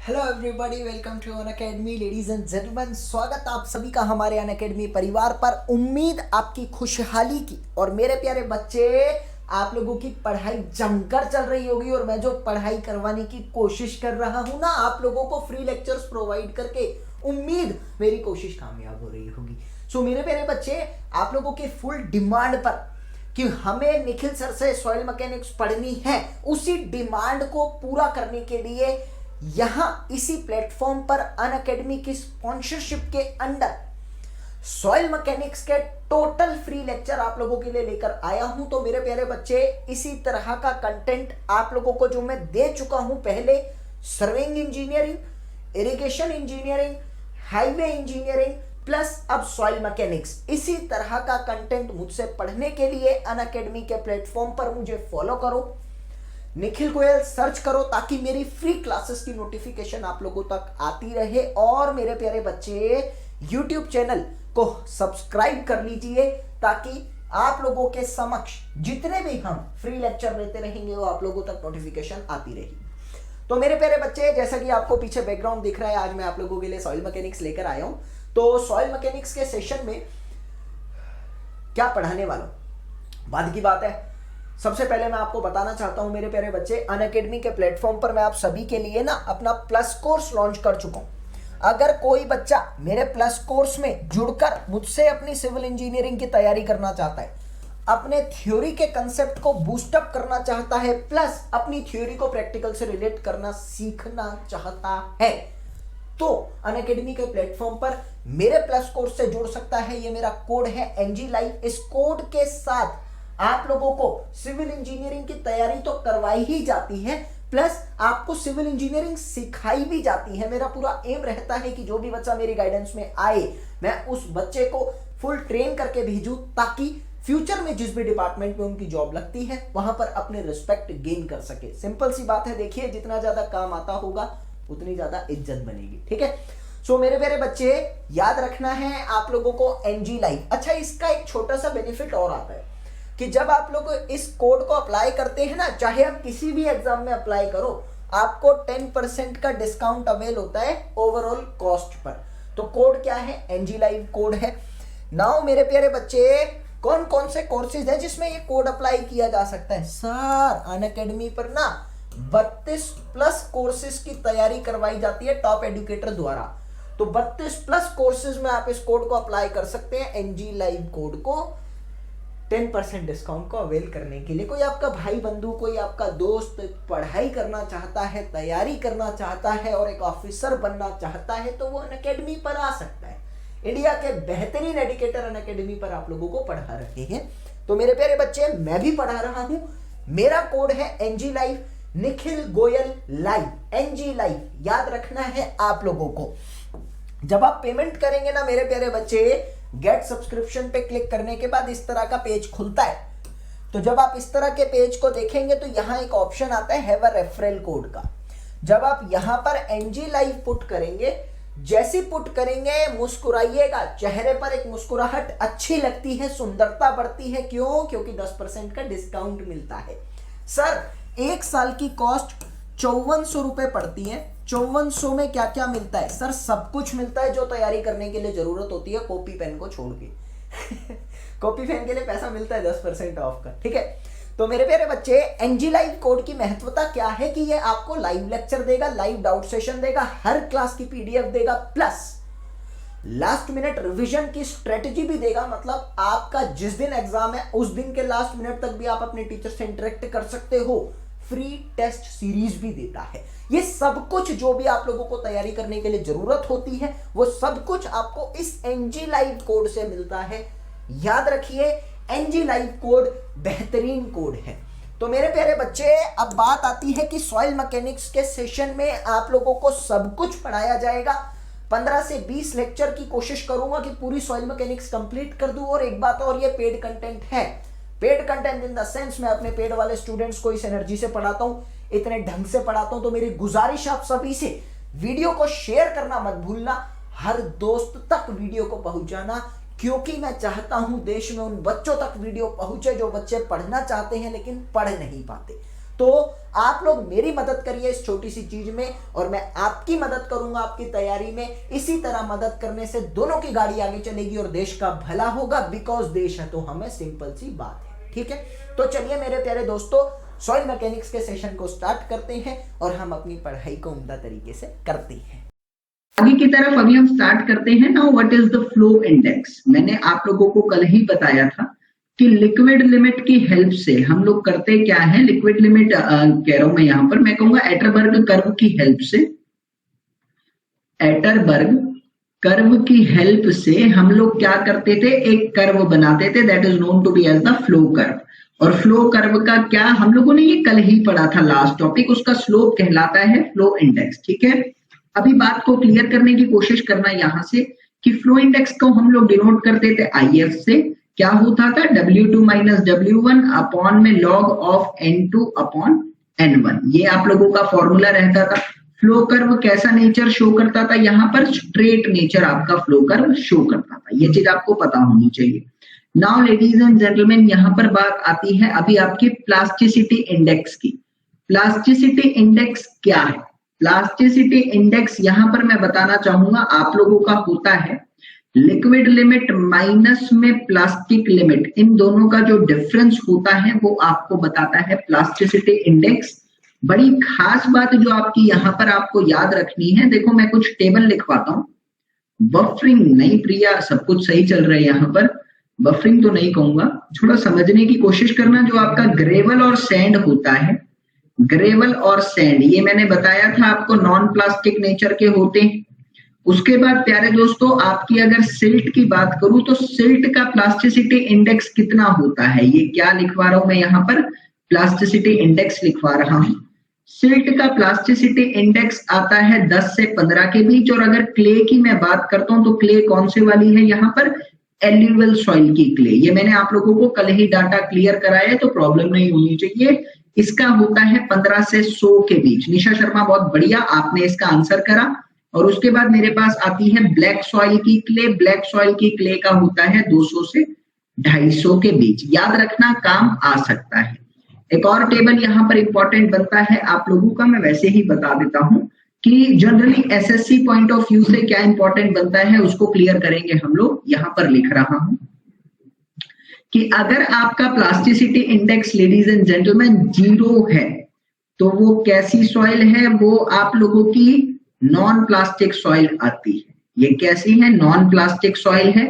Hello everybody, welcome to Unacademy. Ladies and gentleman, स्वागत आप सभी का हमारे अनअकैडमी परिवार पर। उम्मीद आपकी खुशहाली की। और मेरे प्यारे बच्चे, आप लोगों की पढ़ाई जमकर चल रही होगी और मैं जो पढ़ाई करवाने की कोशिश कर रहा हूं ना, आप लोगों को फ्री लेक्चर्स प्रोवाइड करके, उम्मीद मेरी कोशिश कामयाब हो रही होगी। सो मेरे प्यारे बच्चे, आप लोगों की फुल डिमांड पर कि हमें निखिल सर से सॉइल मैकेनिक्स पढ़नी है, उसी डिमांड को पूरा करने के लिए यहां इसी प्लेटफॉर्म पर अनअकैडमी की स्पॉन्सरशिप के अंदर सॉइल मैकेनिक्स के टोटल फ्री लेक्चर आप लोगों के लिए लेकर आया हूं। तो मेरे प्यारे बच्चे, इसी तरह का कंटेंट आप लोगों को जो मैं दे चुका हूं पहले, surveying engineering, irrigation engineering, highway engineering plus अब सॉइल मैकेनिक्स, इसी तरह का कंटेंट मुझसे पढ़ने के लिए अनअकैडमी के प्लेटफॉर्म पर मुझे फॉलो करो, निखिल गोयल सर्च करो, ताकि मेरी फ्री क्लासेस की नोटिफिकेशन आप लोगों तक आती रहे। और मेरे प्यारे बच्चे, यूट्यूब चैनल को सब्सक्राइब कर लीजिए, ताकि आप लोगों के समक्ष जितने भी हम फ्री लेक्चर लेते रहेंगे वो आप लोगों तक नोटिफिकेशन आती रहेगी। तो मेरे प्यारे बच्चे, जैसा कि आपको पीछे बैकग्राउंड दिख रहा है, आज मैं आप लोगों के लिए सॉइल मैकेनिक्स लेकर आया हूं। तो सॉइल मैकेनिक्स के सेशन में क्या पढ़ाने वाला हूं, बाद की बात है। सबसे पहले मैं आपको बताना चाहता हूं मेरे प्यारे बच्चे, अनअकैडमी के प्लेटफॉर्म पर मैं आप सभी के लिए ना अपना प्लस कोर्स लॉन्च कर चुका हूं। अगर कोई बच्चा मेरे प्लस कोर्स में जुड़कर मुझसे अपनी सिविल इंजीनियरिंग की तैयारी करना चाहता है, अपने थ्योरी के कंसेप्ट को बूस्टअप करना चाहता है, प्लस अपनी थ्योरी को प्रैक्टिकल से रिलेट करना सीखना चाहता है, तो अनअकैडमी के प्लेटफॉर्म पर मेरे प्लस कोर्स से जुड़ सकता है। ये मेरा कोड है NG लाइव। इस कोड के साथ आप लोगों को सिविल इंजीनियरिंग की तैयारी तो करवाई ही जाती है, प्लस आपको सिविल इंजीनियरिंग सिखाई भी जाती है। मेरा पूरा एम रहता है कि जो भी बच्चा मेरी गाइडेंस में आए, मैं उस बच्चे को फुल ट्रेन करके भेजूं, ताकि फ्यूचर में जिस भी डिपार्टमेंट में उनकी जॉब लगती है वहां पर अपने रिस्पेक्ट गेन कर सके। सिंपल सी बात है। देखिए, जितना ज्यादा काम आता होगा उतनी ज्यादा इज्जत बनेगी। ठीक है। सो मेरे प्यारे बच्चे, याद रखना है आप लोगों को NG लाइव। अच्छा, इसका एक छोटा सा बेनिफिट और आता है कि जब आप लोग इस कोड को अप्लाई करते हैं ना, चाहे आप किसी भी एग्जाम में अप्लाई करो, आपको 10% का डिस्काउंट अवेल होता है ओवरऑल कॉस्ट पर। तो कोड क्या है? NG लाइव कोड है। नाउ मेरे प्यारे बच्चे, कौन कौन से कोर्सेज हैं जिसमें ये कोड अप्लाई किया जा सकता है? सर, अनअकैडमी पर ना 32 प्लस कोर्सेज की तैयारी करवाई जाती है टॉप एडुकेटर द्वारा। तो 32 प्लस कोर्सेज में आप इस कोड को अप्लाई कर सकते हैं, NG लाइव कोड को 10% डिस्काउंट को अवेल करने के लिए। कोई आपका भाई बंधु, कोई आपका दोस्त पढ़ाई करना चाहता है, तैयारी करना चाहता है और एक ऑफिसर बनना चाहता है, तो वो अनअकैडमी पर आ सकता है। इंडिया के बेहतरीन एडुकेटर अनअकैडमी पर आप लोगों को पढ़ा रहे हैं। तो मेरे प्यारे बच्चे, मैं भी पढ़ा रहा हूं। मेरा कोड है NG live, Nikhil Goyal live, NG live. याद रखना है आप लोगों को। जब आप पेमेंट करेंगे ना मेरे प्यारे बच्चे, गेट सब्सक्रिप्शन पे क्लिक करने के बाद इस तरह का पेज खुलता है। तो जब आप इस तरह के पेज को देखेंगे तो यहां एक ऑप्शन आता है हैव अ रेफरल कोड का। जब आप यहां पर NG लाइव पुट करेंगे, जैसी पुट करेंगे मुस्कुराइएगा, चेहरे पर एक मुस्कुराहट अच्छी लगती है, सुंदरता बढ़ती है। क्यों? क्योंकि 10% का डिस्काउंट मिलता है। सर, एक साल की कॉस्ट 5400 रुपए पड़ती है। 5400 में क्या क्या मिलता है? सर, सब कुछ मिलता है जो तैयारी करने के लिए जरूरत होती है, कॉपी पेन को छोड़ के। कॉपी पेन के लिए पैसा मिलता है 10% ऑफ का। ठीक है। तो मेरे प्यारे बच्चे, NG लाइव कोड की महत्वता क्या है कि ये आपको लाइव लेक्चर देगा, लाइव डाउट सेशन देगा, हर क्लास की PDF देगा, प्लस लास्ट मिनट रिवीजन की स्ट्रेटजी भी देगा। मतलब आपका जिस दिन एग्जाम है उस दिन के लास्ट मिनट तक भी आप अपने टीचर से इंटरेक्ट कर सकते हो। फ्री टेस्ट सीरीज भी देता है। ये सब कुछ जो भी आप लोगों को तैयारी करने के लिए जरूरत होती है, वो सब कुछ आपको इस NG लाइव कोड से मिलता है। याद रखिए, NG लाइव कोड बेहतरीन कोड है। तो मेरे प्यारे बच्चे, अब बात आती है कि सॉइल मैकेनिक्स के सेशन में आप लोगों को सब कुछ पढ़ाया जाएगा। 15 से 20 लेक्चर की कोशिश करूंगा कि पूरी सॉइल मैकेनिक्स कंप्लीट कर दूं। और एक बात और, ये पेड कंटेंट है। Paid content in the sense, मैं अपने पेड वाले स्टूडेंट्स को इस एनर्जी से पढ़ाता हूं, इतने ढंग से पढ़ाता हूं। तो मेरी गुजारिश आप सभी से, वीडियो को शेयर करना मत भूलना, हर दोस्त तक वीडियो को पहुंचाना, क्योंकि मैं चाहता हूं देश में उन बच्चों तक वीडियो पहुंचे जो बच्चे पढ़ना चाहते हैं लेकिन पढ़ नहीं पाते। तो आप लोग मेरी मदद करिए इस छोटी सी चीज में और मैं आपकी मदद करूंगा आपकी तैयारी में। इसी तरह मदद करने से दोनों की गाड़ी आगे चलेगी और देश का भला होगा, बिकॉज देश है तो हमें, सिंपल सी बात है। ठीक है, तो चलिए मेरे प्यारे दोस्तों, सॉइल मैकेनिक्स के सेशन को स्टार्ट करते हैं और हम अपनी पढ़ाई को उम्दा तरीके से करते हैं। आगे की तरफ अभी हम स्टार्ट करते हैं। Now what is the flow index. मैंने आप लोगों को कल ही बताया था कि लिक्विड लिमिट की हेल्प से हम लोग करते क्या है, लिक्विड लिमिट कह रहा हूं मैं यहां पर, मैं कहूंगा एटरबर्ग कर्व की हेल्प से, एटरबर्ग कर्व की हेल्प से हम लोग क्या करते थे, एक कर्व बनाते थे that is known to be as the flow curve. और फ्लो कर्व का क्या हम लोगों ने ये कल ही पढ़ा था लास्ट टॉपिक, उसका स्लोप कहलाता है फ्लो इंडेक्स। ठीक है, अभी बात को क्लियर करने की कोशिश करना यहां से कि फ्लो इंडेक्स को हम लोग डिनोट करते थे IF से। क्या होता था, W2 माइनस W1 अपॉन में log of N2 upon N1। ये आप लोगों का फॉर्मूला रहता था। फ्लो कर्व कैसा नेचर शो करता था, यहां पर स्ट्रेट नेचर आपका फ्लो कर्व शो करता था। ये चीज आपको पता होनी चाहिए। नाउ लेडीज एंड जेंटलमैन, यहां पर बात आती है अभी आपकी प्लास्टिसिटी इंडेक्स की। प्लास्टिसिटी इंडेक्स क्या है? प्लास्टिसिटी इंडेक्स यहां पर मैं बताना चाहूंगा आप लोगों का होता है लिक्विड लिमिट माइनस में प्लास्टिक लिमिट, इन दोनों का जो डिफरेंस होता है वो आपको बताता है प्लास्टिसिटी इंडेक्स। बड़ी खास बात जो आपकी यहां पर आपको याद रखनी है, देखो मैं कुछ टेबल लिखवाता हूं। बफरिंग नहीं प्रिया, सब कुछ सही चल रहा है यहाँ पर, बफरिंग तो नहीं कहूंगा, थोड़ा समझने की कोशिश करना। जो आपका ग्रेवल और सैंड होता है, ग्रेवल और सैंड, ये मैंने बताया था आपको नॉन प्लास्टिक नेचर के होते हैं। उसके बाद प्यारे दोस्तों आपकी अगर सिल्ट की बात करूं तो सिल्ट का प्लास्टिसिटी इंडेक्स कितना होता है, ये क्या लिखवा रहा हूं मैं यहाँ पर, प्लास्टिसिटी इंडेक्स लिखवा रहा हूं। सिल्ट का प्लास्टिसिटी इंडेक्स आता है 10 से 15 के बीच। और अगर क्ले की मैं बात करता हूं तो क्ले कौन से वाली है यहाँ पर, एल्यूवियल सॉइल की क्ले। ये मैंने आप लोगों को कल ही डाटा क्लियर कराया है तो प्रॉब्लम नहीं होनी चाहिए। इसका होता है 15 से 100 के बीच। निशा शर्मा बहुत बढ़िया, आपने इसका आंसर करा। और उसके बाद मेरे पास आती है ब्लैक सॉइल की क्ले। ब्लैक सॉइल की क्ले का होता है 200 से 250 के बीच। याद रखना, काम आ सकता है। एक और टेबल यहाँ पर इंपॉर्टेंट बनता है आप लोगों का, मैं वैसे ही बता देता हूं कि generally SSC point of view से क्या इंपॉर्टेंट बनता है उसको क्लियर करेंगे हम लोग। यहाँ पर लिख रहा हूं कि अगर आपका plasticity index ladies and gentleman 0 है तो वो कैसी सॉइल है, वो आप लोगों की नॉन प्लास्टिक सॉइल आती है। ये कैसी है, नॉन प्लास्टिक सॉइल है।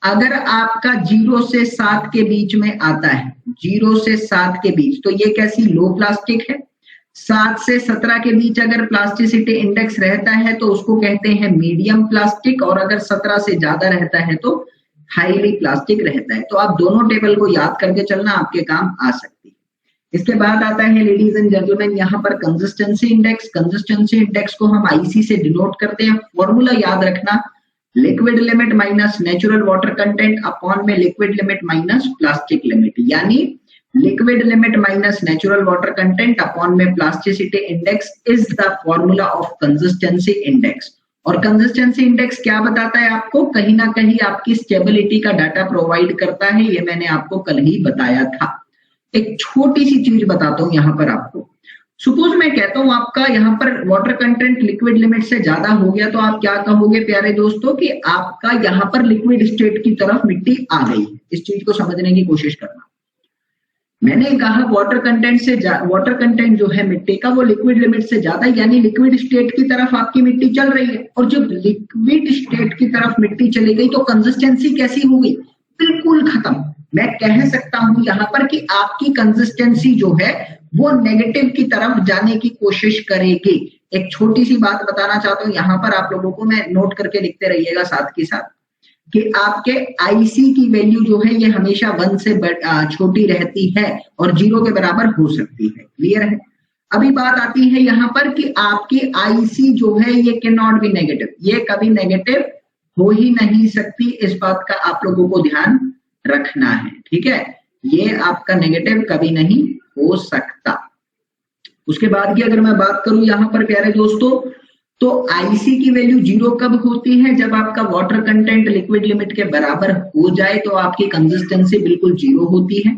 अगर आपका 0 से 7 के बीच में आता है, 0 से 7 के बीच, तो ये कैसी, लो प्लास्टिक है। 7 से 17 के बीच अगर प्लास्टिसिटी इंडेक्स रहता है तो उसको कहते हैं मीडियम प्लास्टिक। और अगर 17 से ज्यादा रहता है तो हाईली प्लास्टिक रहता है। तो आप दोनों टेबल को याद करके चलना, आपके काम आ सकती है। इसके बाद आता है लेडीज एंड जेंटलमैन यहाँ पर कंसिस्टेंसी इंडेक्स। कंसिस्टेंसी इंडेक्स को हम IC से डिनोट करते हैं। फॉर्मूला याद रखना, liquid limit minus natural water content upon में liquid limit minus plastic limit, यानी liquid limit minus natural water content upon में plasticity index is the formula of consistency index. और कंसिस्टेंसी इंडेक्स क्या बताता है आपको, कहीं ना कहीं आपकी स्टेबिलिटी का डाटा प्रोवाइड करता है। ये मैंने आपको कल ही बताया था। एक छोटी सी चीज बताता हूं यहाँ पर आपको। सपोज मैं कहता हूं आपका यहाँ पर वाटर कंटेंट लिक्विड लिमिट से ज्यादा हो गया, तो आप क्या कहोगे प्यारे दोस्तों कि आपका यहाँ पर लिक्विड स्टेट की तरफ मिट्टी आ गई। इस चीज को समझने की कोशिश करना। मैंने कहा वाटर कंटेंट जो है मिट्टी का वो लिक्विड लिमिट से ज्यादा, यानी लिक्विड स्टेट की तरफ आपकी मिट्टी चल रही है। और जब लिक्विड स्टेट की तरफ मिट्टी चली गई तो कंसिस्टेंसी कैसी हो गई, बिल्कुल खत्म। मैं कह सकता हूं यहाँ पर कि आपकी कंसिस्टेंसी जो है वो नेगेटिव की तरफ जाने की कोशिश करेगी। एक छोटी सी बात बताना चाहता हूं यहाँ पर आप लोगों को, मैं नोट करके लिखते रहिएगा साथ के साथ, कि आपके IC की वैल्यू जो है ये हमेशा 1 से छोटी रहती है और 0 के बराबर हो सकती है। क्लियर है? अभी बात आती है यहाँ पर कि आपकी IC जो है ये कैन नॉट बी नेगेटिव, ये कभी नेगेटिव हो ही नहीं सकती। इस बात का आप लोगों को ध्यान रखना है, ठीक है? ये आपका नेगेटिव कभी नहीं हो सकता। उसके बाद की अगर मैं बात करूं यहाँ पर प्यारे दोस्तों, तो IC की वैल्यू 0 कब होती है, जब आपका वाटर कंटेंट लिक्विड लिमिट के बराबर हो जाए तो आपकी कंसिस्टेंसी बिल्कुल 0 होती है।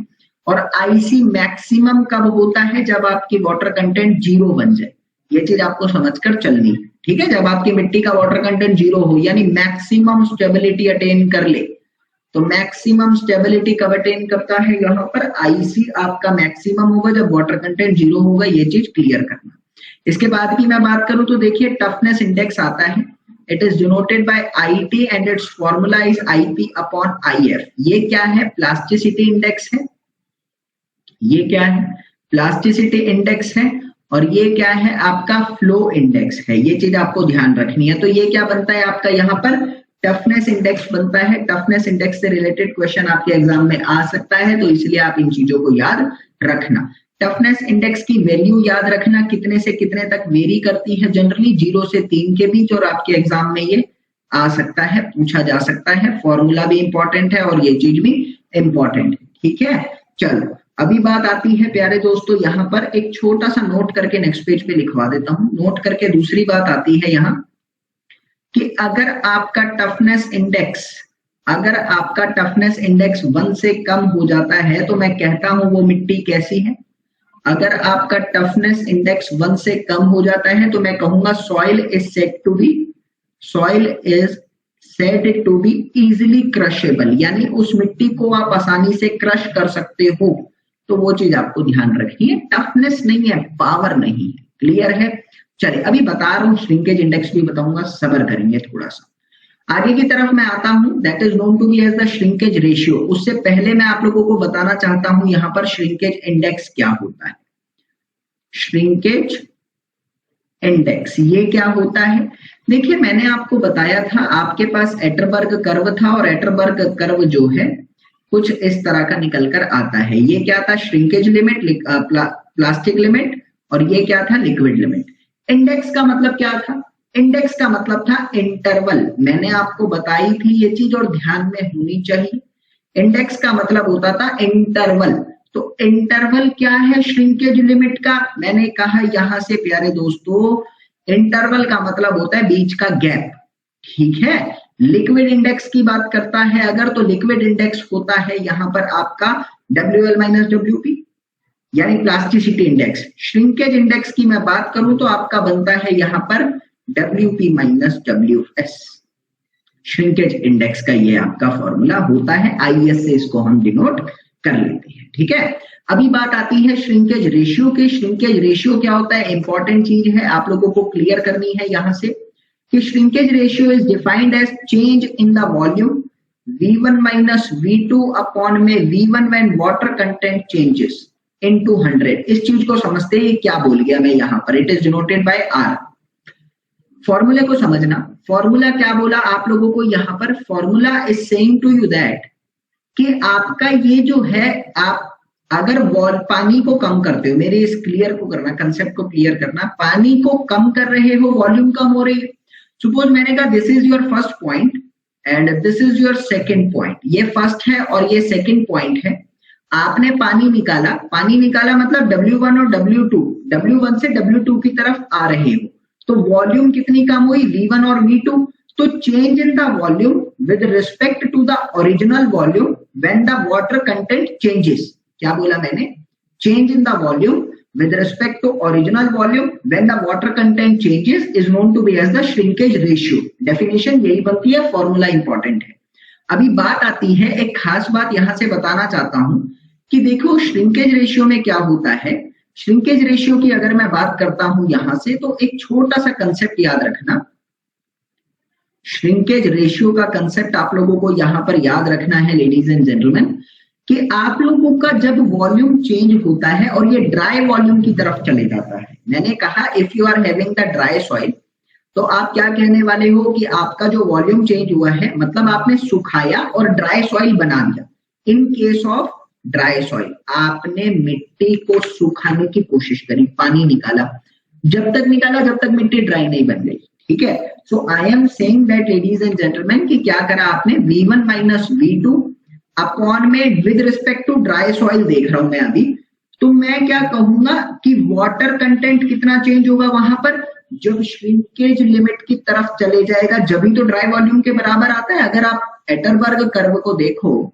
और आईसी मैक्सिमम कब होता है, जब आपकी वाटर कंटेंट 0 बन जाए। ये चीज आपको समझकर चलनी है, ठीक है। जब आपकी मिट्टी का वाटर कंटेंट 0 हो, यानी मैक्सिमम स्टेबिलिटी अटेन कर ले, तो मैक्सिमम स्टेबिलिटी कब अटेन करता है, यहाँ पर आईसी आपका मैक्सिमम होगा जब वाटर कंटेंट 0 होगा। ये चीज क्लियर करना। इसके बाद की मैं बात करूं तो देखिए टफनेस इंडेक्स आता है, it is denoted by IT and it's formula is IP upon IF। ये क्या है, प्लास्टिसिटी इंडेक्स है। ये क्या है, प्लास्टिसिटी इंडेक्स है। और ये क्या है, आपका फ्लो इंडेक्स है। ये चीज आपको ध्यान रखनी है। तो ये क्या बनता है आपका, यहाँ पर टफनेस इंडेक्स बनता है। टफनेस इंडेक्स से रिलेटेड क्वेश्चन आपके एग्जाम में आ सकता है, तो इसलिए आप इन चीजों को याद रखना। टफनेस इंडेक्स की वैल्यू याद रखना, कितने से कितने तक वेरी करती है, जनरली 0 से 3 के बीच, और आपके एग्जाम में ये आ सकता है, पूछा जा सकता है। फॉर्मूला भी इंपॉर्टेंट है और ये चीज भी इंपॉर्टेंट है, ठीक है। चलो अभी बात आती है प्यारे दोस्तों, यहाँ पर एक छोटा सा नोट करके नेक्स्ट पेज पे लिखवा देता हूं। नोट करके दूसरी बात आती है यहाँ कि अगर आपका टफनेस इंडेक्स 1 से कम हो जाता है तो मैं कहता हूं वो मिट्टी कैसी है। अगर आपका टफनेस इंडेक्स 1 से कम हो जाता है तो मैं कहूंगा soil is said to be easily crushable, यानी उस मिट्टी को आप आसानी से क्रश कर सकते हो। तो वो चीज आपको ध्यान रखनी है, टफनेस नहीं है, पावर नहीं है। क्लियर है। चलिए अभी बता रहा हूँ, श्रिंकेज इंडेक्स भी बताऊंगा, सब्र करेंगे थोड़ा सा। आगे की तरफ मैं आता हूं, that is known to be as the shrinkage ratio. उससे पहले मैं आप लोगों को बताना चाहता हूं यहाँ पर श्रिंकेज इंडेक्स क्या होता है। श्रिंकेज इंडेक्स ये क्या होता है, देखिए मैंने आपको बताया था, आपके पास एटरबर्ग कर्व था और एटरबर्ग कर्व जो है कुछ इस तरह का निकल कर आता है। ये क्या था, श्रिंकेज लिमिट, प्लास्टिक लिमिट, और ये क्या था, लिक्विड लिमिट। इंडेक्स का मतलब क्या था, इंडेक्स का मतलब था इंटरवल। मैंने आपको बताई थी ये चीज और ध्यान में होनी चाहिए। इंडेक्स का मतलब होता था इंटरवल। तो इंटरवल क्या है श्रिंकेज लिमिट का, मैंने कहा यहां से प्यारे दोस्तों, इंटरवल का मतलब होता है बीच का गैप, ठीक है। लिक्विड इंडेक्स की बात करता है अगर, तो लिक्विड इंडेक्स होता है यहां पर आपका WL माइनस WP, यानी प्लास्टिसिटी इंडेक्स। श्रिंकेज इंडेक्स की मैं बात करूं तो आपका बनता है यहां पर WP minus WS। Shrinkage index का ये आपका फॉर्मूला होता है, IS से इसको हम डिनोट कर लेते हैं, ठीक है। अभी बात आती है श्रिंकेज रेशियो की। श्रिंकेज रेशियो क्या होता है, इंपॉर्टेंट चीज है, आप लोगों को क्लियर करनी है यहां से कि shrinkage ratio is defined as change in the volume V1 minus V2 upon में V1 when water content changes into 100। इस चीज को समझते हैं क्या बोल गया मैं यहाँ पर, it is denoted by R। फॉर्मूले को समझना, फॉर्मूला क्या बोला आप लोगों को यहाँ पर, formula is saying to you that कि आपका ये जो है, आप अगर पानी को कम करते हो, मेरे इस क्लियर को करना, कंसेप्ट को क्लियर करना, पानी को कम कर रहे हो, वॉल्यूम कम हो रही है। सपोज मैंने कहा this is your first point and this is your second point, ये फर्स्ट है और ये सेकंड पॉइंट है। आपने पानी निकाला मतलब W1 और W2, W1 से W2 की तरफ आ रहे हो, तो वॉल्यूम कितनी कम हुई, V1 और V2। तो change in the volume with respect to the original volume when the water content changes. क्या बोला मैंने, change in the volume with respect to original volume when the water content changes is known to be as the shrinkage ratio। Definition यही बनती है, formula important है। अभी बात आती है, एक खास बात यहां से बताना चाहता हूं कि देखो श्रिंकेज रेशियो में क्या होता है। श्रिंकेज रेशियो की अगर मैं बात करता हूं यहां से, तो एक छोटा सा कंसेप्ट याद रखना। श्रिंकेज रेशियो का कंसेप्ट आप लोगों को यहां पर याद रखना है लेडीज एंड जेंटलमैन, कि आप लोगों का जब वॉल्यूम चेंज होता है और ये ड्राई वॉल्यूम की तरफ चले जाता है, मैंने कहा if you are having the dry soil, तो आप क्या कहने वाले हो कि आपका जो वॉल्यूम चेंज हुआ है, मतलब आपने सुखाया और ड्राई सॉइल बना दिया। इन केस ऑफ ड्राई सॉइल, आपने मिट्टी को सुखाने की कोशिश करी, पानी निकाला, जब तक मिट्टी ड्राई नहीं बन गई, ठीक है। So I am saying that ladies and gentleman कि क्या करा आपने, V1 माइनस V2 अपॉन में with respect to dry soil देख रहा हूं मैं अभी, तो मैं क्या कहूंगा कि वाटर कंटेंट कितना चेंज होगा वहां पर, जब श्रिंकेज लिमिट की तरफ चले जाएगा जब ही तो ड्राई वॉल्यूम के बराबर आता है। अगर आप एटरबर्ग कर्व को देखो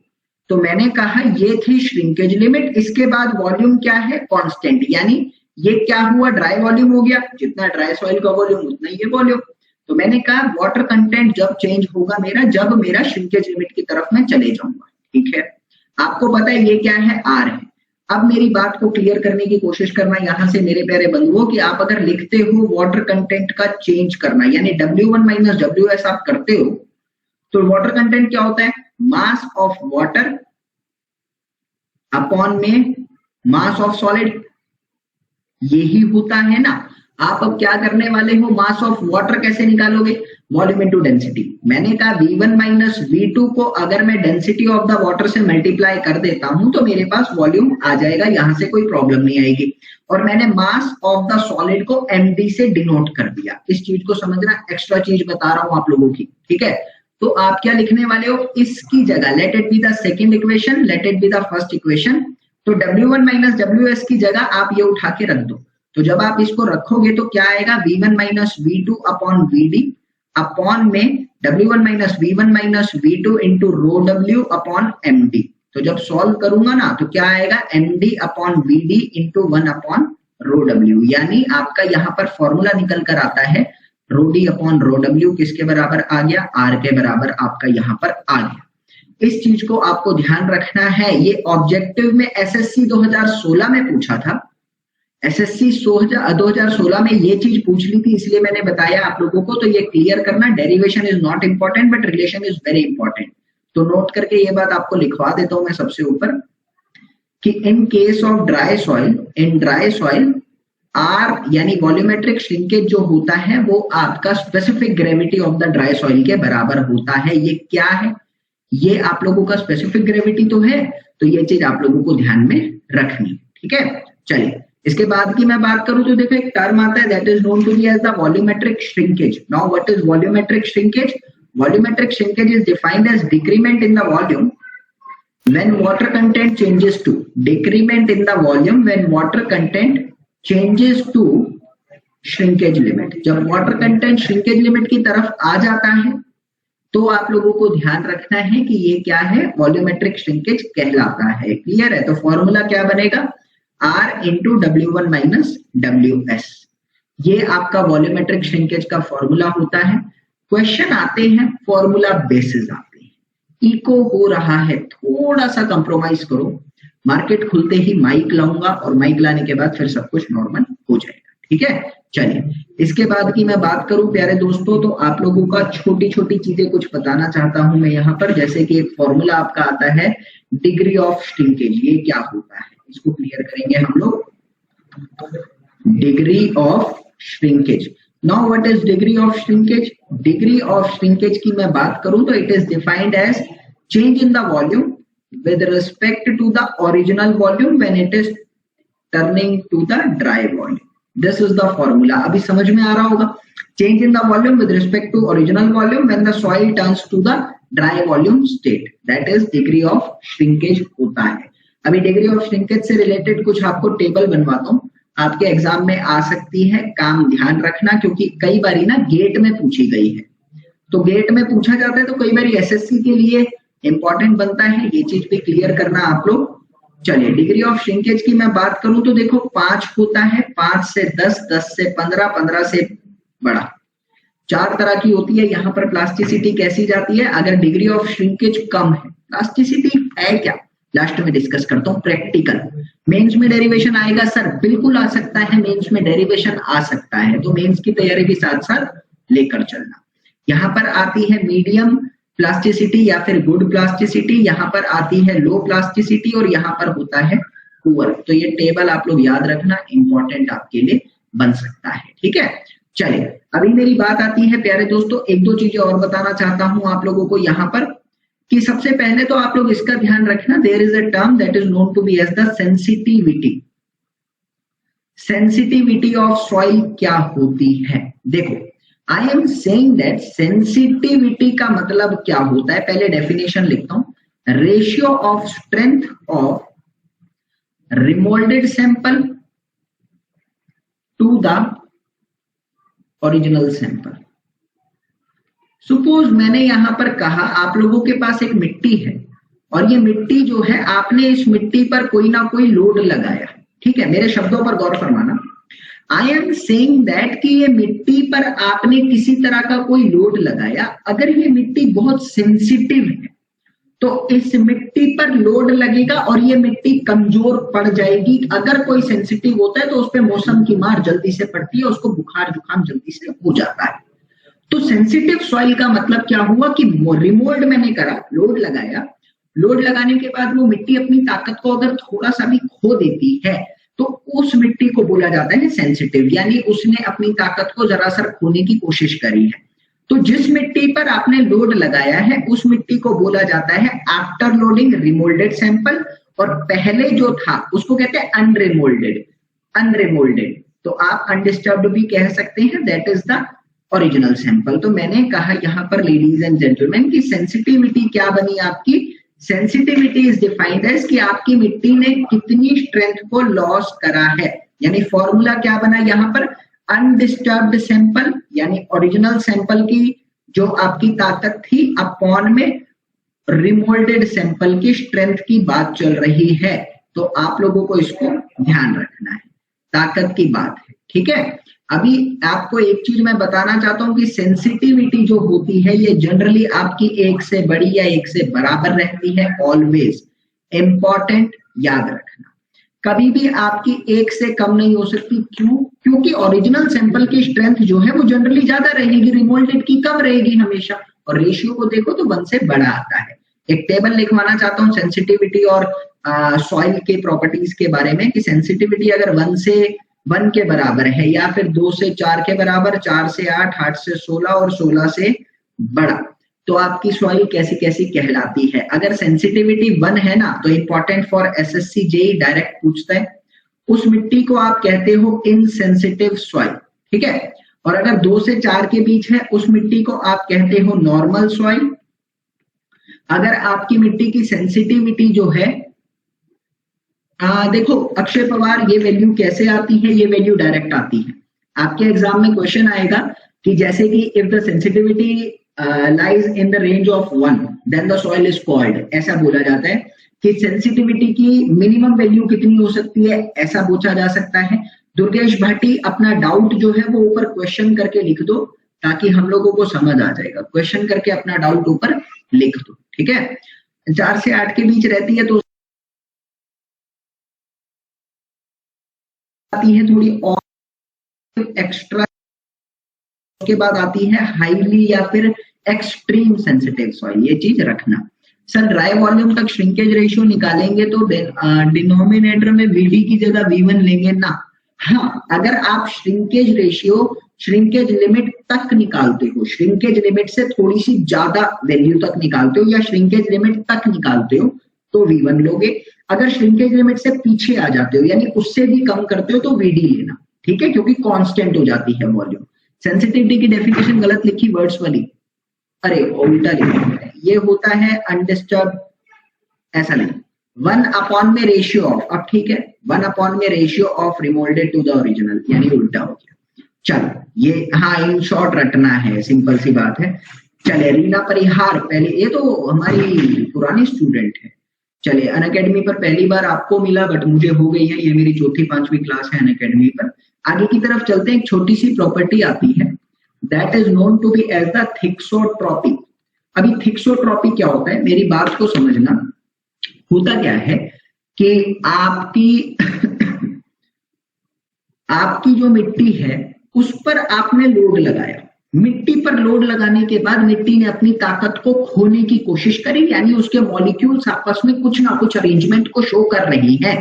तो मैंने कहा ये थी श्रिंकेज लिमिट। इसके बाद वॉल्यूम क्या है, कांस्टेंट, यानी ये क्या हुआ, ड्राई वॉल्यूम हो गया, जितना ड्राई सॉइल का वॉल्यूम उतना ही ये वॉल्यूम। तो मैंने कहा वाटर कंटेंट जब चेंज होगा मेरा, जब मेरा श्रिंकेज लिमिट की तरफ मैं चले जाऊंगा। ठीक है, आपको पता है ये क्या है, आर है। अब मेरी बात को क्लियर करने की कोशिश करना यहां से मेरे प्यारे बंधुओं कि आप अगर लिखते हो वाटर कंटेंट का चेंज करना, यानी W1 माइनस WS आप करते हो, तो वाटर कंटेंट क्या होता है, मास ऑफ वाटर अपॉन में मास ऑफ सॉलिड, यही होता है ना। आप अब क्या करने वाले हो, मास ऑफ वाटर कैसे निकालोगे, वॉल्यूम इनटू डेंसिटी। मैंने कहा V1 माइनस V2 को अगर मैं डेंसिटी ऑफ द वाटर से मल्टीप्लाई कर देता हूं तो मेरे पास वॉल्यूम आ जाएगा, यहां से कोई प्रॉब्लम नहीं आएगी। और मैंने मास ऑफ द सॉलिड को md से डिनोट कर दिया। इस चीज को समझना, एक्स्ट्रा चीज बता रहा हूं आप लोगों की। ठीक है, तो आप क्या लिखने वाले हो, इसकी जगह let it be the second equation, let it be the first equation. तो W1 माइनस WS की जगह आप ये उठा के रख दो। तो जब आप इसको रखोगे तो क्या आएगा, V1 minus V2 upon VD upon में W1 minus V1 minus V2 into rho W upon MD। तो जब सॉल्व करूंगा ना तो क्या आएगा, MD upon VD into 1 upon rho W, यानी आपका यहाँ पर फॉर्मूला निकल कर आता है रो D अपॉन रो W किसके बराबर आ गया, R के बराबर आपका यहाँ पर आ गया। इस चीज को आपको ध्यान रखना है। ये ऑब्जेक्टिव में SSC 2016 में पूछा था, SSC 2016 में ये चीज पूछ ली थी, इसलिए मैंने बताया आप लोगों को। तो ये क्लियर करना, derivation is not important but relation is very important. तो नोट करके ये बात आपको लिखवा देता हूं मैं सबसे ऊपर कि in case of dry soil, in dry soil are यानी वॉल्यूमेट्रिक श्रिंकेज जो होता है वो आपका specific gravity of the dry soil के बराबर होता है। ये क्या है, ये आप लोगों का स्पेसिफिक ग्रेविटी तो है, तो ये चीज आप लोगों को ध्यान में रखनी। ठीक है, चलिए इसके बाद की मैं बात करूं तो देखो एक टर्म आता है that is known to be as the volumetric shrinkage. Now what is volumetric shrinkage, volumetric shrinkage is defined as decrement in the volume when water content changes to, decrement in the volume when water content changes to shrinkage limit। जब water content shrinkage limit की तरफ आ जाता है तो आप लोगों को ध्यान रखना है कि ये क्या है, वॉल्यूमेट्रिक श्रिंकेज कहलाता है। क्लियर है, तो फॉर्मूला क्या बनेगा, R into W1 minus WS। ये आपका वॉल्यूमेट्रिक श्रिंकेज का फॉर्मूला होता है। क्वेश्चन आते हैं फॉर्मूला बेसिस आते हैं, इको हो रहा है, थोड़ा सा कंप्रोमाइज करो। मार्केट खुलते ही माइक लाऊंगा और माइक लाने के बाद फिर सब कुछ नॉर्मल हो जाएगा। ठीक है, चलिए इसके बाद की मैं बात करूं प्यारे दोस्तों, तो आप लोगों का छोटी छोटी चीजें कुछ बताना चाहता हूं मैं यहाँ पर। जैसे कि एक फॉर्मूला आपका आता है डिग्री ऑफ श्रिंकेज, ये क्या होता है इसको क्लियर करेंगे हम लोग। Degree of shrinkage, now what is degree of shrinkage, degree of shrinkage की मैं बात करूं तो it is defined as change in the volume with respect to the original volume when it is turning to the dry volume. This is the formula. अभी समझ में आ रहा होगा, change in the volume with respect to original volume when the soil turns to the dry volume state, that is degree of shrinkage होता है। अभी degree of shrinkage से related कुछ आपको टेबल बनवाता हूँ, आपके एग्जाम में आ सकती है, काम ध्यान रखना क्योंकि कई बारी ना गेट में पूछी गई है। तो गेट में पूछा जाता है तो कई बारी SSC के लिए इंपॉर्टेंट बनता है, ये चीज भी क्लियर करना आप लोग। चलिए डिग्री ऑफ श्रिंकेज की मैं बात करूं तो देखो 5 होता है, 5 से 10, 10 से 15, 15 से बड़ा, 4 तरह की होती है। यहाँ पर प्लास्टिसिटी कैसी जाती है, अगर डिग्री ऑफ श्रिंकेज कम है, प्लास्टिसिटी है क्या, लास्ट में डिस्कस करता हूँ। प्रैक्टिकल मेंस में डेरिवेशन आएगा सर, बिल्कुल आ सकता है, मेंस में डेरिवेशन आ सकता है, तो मेंस की तैयारी भी साथ साथ लेकर चलना। यहाँ पर आती है मीडियम प्लास्टिसिटी या फिर गुड प्लास्टिसिटी, यहाँ पर आती है लो प्लास्टिसिटी और यहाँ पर होता है पुअर। तो ये टेबल आप लोग याद रखना, इंपॉर्टेंट आपके लिए बन सकता है। ठीक है, चलिए अभी मेरी बात आती है प्यारे दोस्तों, एक दो चीजें और बताना चाहता हूं आप लोगों को यहाँ पर कि सबसे पहले तो आप लोग इसका ध्यान रखना, there is a term that is known to be as the sensitivity. Sensitivity of soil क्या होती है, देखो I am saying that sensitivity का मतलब क्या होता है, पहले डेफिनेशन लिखता हूं, ratio of strength of remoulded sample to the original sample. Suppose मैंने यहां पर कहा आप लोगों के पास एक मिट्टी है और ये मिट्टी जो है, आपने इस मिट्टी पर कोई ना कोई लोड लगाया, ठीक है, मेरे शब्दों पर गौर फरमाना। आई एम सेइंग दैट कि ये मिट्टी पर आपने किसी तरह का कोई लोड लगाया। अगर ये मिट्टी बहुत सेंसिटिव है तो इस मिट्टी पर लोड लगेगा और ये मिट्टी कमजोर पड़ जाएगी। अगर कोई सेंसिटिव होता है तो उस पर मौसम की मार जल्दी से पड़ती है, उसको बुखार जुकाम जल्दी से हो जाता है। तो सेंसिटिव सॉइल का मतलब क्या हुआ कि रिमोल्ड मैंने करा, लोड लगाया, लोड लगाने के बाद वो मिट्टी अपनी ताकत को अगर थोड़ा सा भी खो देती है तो उस मिट्टी को बोला जाता है सेंसिटिव, यानी उसने अपनी ताकत को जरा सा खोने की कोशिश करी है। तो जिस मिट्टी पर आपने लोड लगाया है उस मिट्टी को बोला जाता है आफ्टर लोडिंग रिमोल्डेड सैंपल, और पहले जो था उसको कहते हैं अनरिमोल्डेड। अनरिमोल्डेड तो आप अनडिस्टर्ब्ड भी कह सकते हैं, that is the original sample. तो मैंने कहा यहाँ पर लेडीज एंड जेंटलमैन की सेंसिटिविटी क्या बनी आपकी? सेंसिटिविटी इज डिफाइंड एज कि आपकी मिट्टी ने कितनी स्ट्रेंथ को लॉस करा है, यानी फॉर्मूला क्या बना यहाँ पर? अनडिस्टर्ब्ड सैंपल यानी ओरिजिनल सैंपल की जो आपकी ताकत थी अपॉन में रिमोल्डेड सैंपल की स्ट्रेंथ की बात चल रही है। तो आप लोगों को इसको ध्यान रखना है, ताकत की बात है, ठीक है। अभी आपको एक चीज मैं बताना चाहता हूं कि सेंसिटिविटी जो होती है ये जनरली आपकी एक से बड़ी या एक से बराबर रहती है, ऑलवेज इंपॉर्टेंट याद रखना। कभी भी आपकी एक से कम नहीं हो सकती। क्यों? क्योंकि ओरिजिनल सैंपल की स्ट्रेंथ जो है वो जनरली ज्यादा रहेगी, रिमोल्डेड की कम रहेगी हमेशा। और रेशियो को देखो तो 1 से बड़ा आता है। एक टेबल लिखवाना चाहता हूँ सेंसिटिविटी और सॉइल के प्रॉपर्टीज के बारे में कि सेंसिटिविटी अगर 1 से 1 के बराबर है या फिर 2 से 4 के बराबर, 4 से 8, 8 से 16 और 16 से बड़ा, तो आपकी सॉइल कैसी कैसी कहलाती है। अगर सेंसिटिविटी 1 है ना तो important for SSC JEE direct पूछता है, उस मिट्टी को आप कहते हो इनसेंसिटिव सॉइल, ठीक है। और अगर 2 से 4 के बीच है उस मिट्टी को आप कहते हो नॉर्मल सॉइल। अगर आपकी मिट्टी की सेंसिटिविटी जो है देखो अक्षय पवार, ये वैल्यू कैसे आती है? ये वैल्यू डायरेक्ट आती है। आपके एग्जाम में क्वेश्चन आएगा कि जैसे कि if the sensitivity lies in the range of 1 then the soil is called, ऐसा बोला जाता है कि सेंसिटिविटी की मिनिमम वैल्यू कितनी हो सकती है, ऐसा पूछा जा सकता है। दुर्गेश भाटी, अपना डाउट जो है वो ऊपर क्वेश्चन करके लिख दो ताकि हम लोगों को समझ आ जाएगा। क्वेश्चन करके अपना डाउट ऊपर लिख दो, ठीक है। 4 से 8 के बीच रहती है तो आती है थोड़ी और एक्स्ट्रा, उसके बाद आती है हाईली या फिर एक्सट्रीम सेंसिटिव सॉइल। ये चीज रखना। सर ड्राई वॉल्यूम तक श्रिंकेज रेशियो निकालेंगे तो डिनोमिनेटर में वीडी की जगह V1 लेंगे ना? हाँ, अगर आप श्रिंकेज रेशियो, श्रिंकेज लिमिट तक निकालते हो, श्रिंकेज लिमिट से थोड़ी सी ज्यादा वैल्यू तक निकालते हो या श्रिंकेज लिमिट तक निकालते हो तो V1 लोगे। अगर श्रिंकेज लिमिट से पीछे आ जाते हो यानी उससे भी कम करते हो तो VD लेना, ठीक है, क्योंकि कांस्टेंट हो जाती है वॉल्यूम। सेंसिटिविटी की डेफिनेशन गलत लिखी वर्ड्स वाली, अरे उल्टा लिखा, ये होता है अनडिस्टर्ब, ऐसा नहीं, 1 अपॉन में रेशियो ऑफ, अब ठीक है, 1 अपॉन में ratio of remoulded to the original, यानी उल्टा हो गया। चलो ये हाँ इन शॉर्ट रटना है, सिंपल सी बात है। चले रीना परिहार, पहले ये तो हमारी पुरानी स्टूडेंट है। चलिए अनअकैडमी पर पहली बार आपको मिला बट मुझे हो गई है, ये मेरी 4th 5वीं क्लास है अनअकैडमी पर। आगे की तरफ चलते हैं। एक छोटी सी प्रॉपर्टी आती है that is known to be as the thixotropy. अभी थिक्सोट्रॉपी क्या होता है, मेरी बात को समझना। होता क्या है कि आपकी जो मिट्टी है उस पर आपने लोड लगाया, मिट्टी पर लोड लगाने के बाद मिट्टी ने अपनी ताकत को खोने की कोशिश करी, यानी उसके मॉलिक्यूल्स आपस में कुछ ना कुछ अरेंजमेंट को शो कर रही हैं।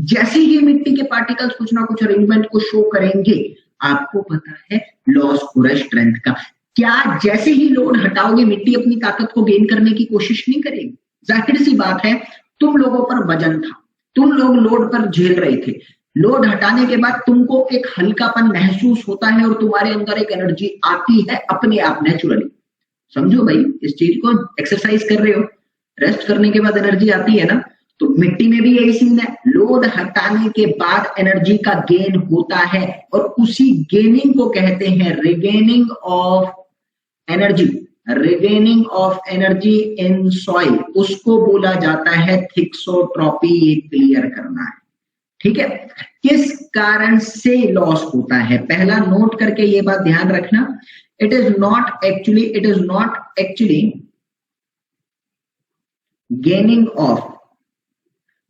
जैसे ही मिट्टी के पार्टिकल्स कुछ ना कुछ अरेंजमेंट को शो करेंगे, आपको पता है लॉस हो रहा है स्ट्रेंथ का। क्या जैसे ही लोड हटाओगे मिट्टी अपनी ताकत को गेन करने की कोशिश नहीं करेगी? जाहिर सी बात है, तुम लोगों पर वजन था, तुम लोग लोड पर झेल रहे थे, लोड हटाने के बाद तुमको एक हल्कापन महसूस होता है और तुम्हारे अंदर एक एनर्जी आती है अपने आप नेचुरली। समझो भाई, इस चीज को एक्सरसाइज कर रहे हो, रेस्ट करने के बाद एनर्जी आती है ना, तो मिट्टी में भी यही सीन है। लोड हटाने के बाद एनर्जी का गेन होता है और उसी गेनिंग को कहते हैं regaining of energy. Retaining of energy in soil, उसको बोला जाता है थिक्सोट्रॉपी। ये क्लियर करना है, ठीक है। किस कारण से लॉस होता है, पहला नोट करके ये बात ध्यान रखना, it is not actually gaining of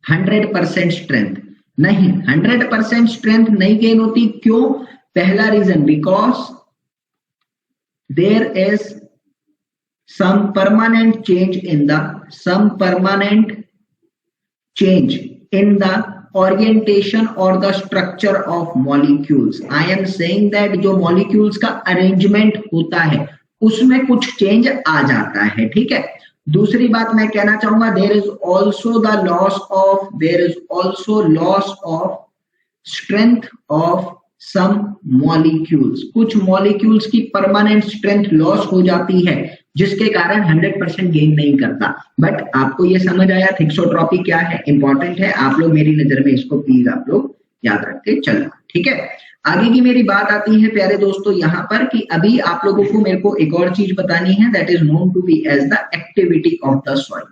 100% strength, नहीं 100% स्ट्रेंथ नहीं गेन होती। क्यों? पहला reason, because there is some permanent change in the orientation or the structure of molecules. I am saying that जो molecules का arrangement होता है उसमें कुछ change आ जाता है, ठीक है। दूसरी बात मैं कहना चाहूंगा, there is also loss of strength of some molecules, कुछ molecules की permanent strength loss हो जाती है जिसके कारण 100% गेन नहीं करता। बट आपको ये समझ आया थिक्सोट्रॉपी क्या है, इंपॉर्टेंट है, आप लोग मेरी नजर में इसको प्लीज आप लोग याद रखते चलना, ठीक है। आगे की मेरी बात आती है प्यारे दोस्तों यहाँ पर कि अभी आप लोगों को मेरे को एक और चीज बतानी है, that is known to be as the activity of the soil.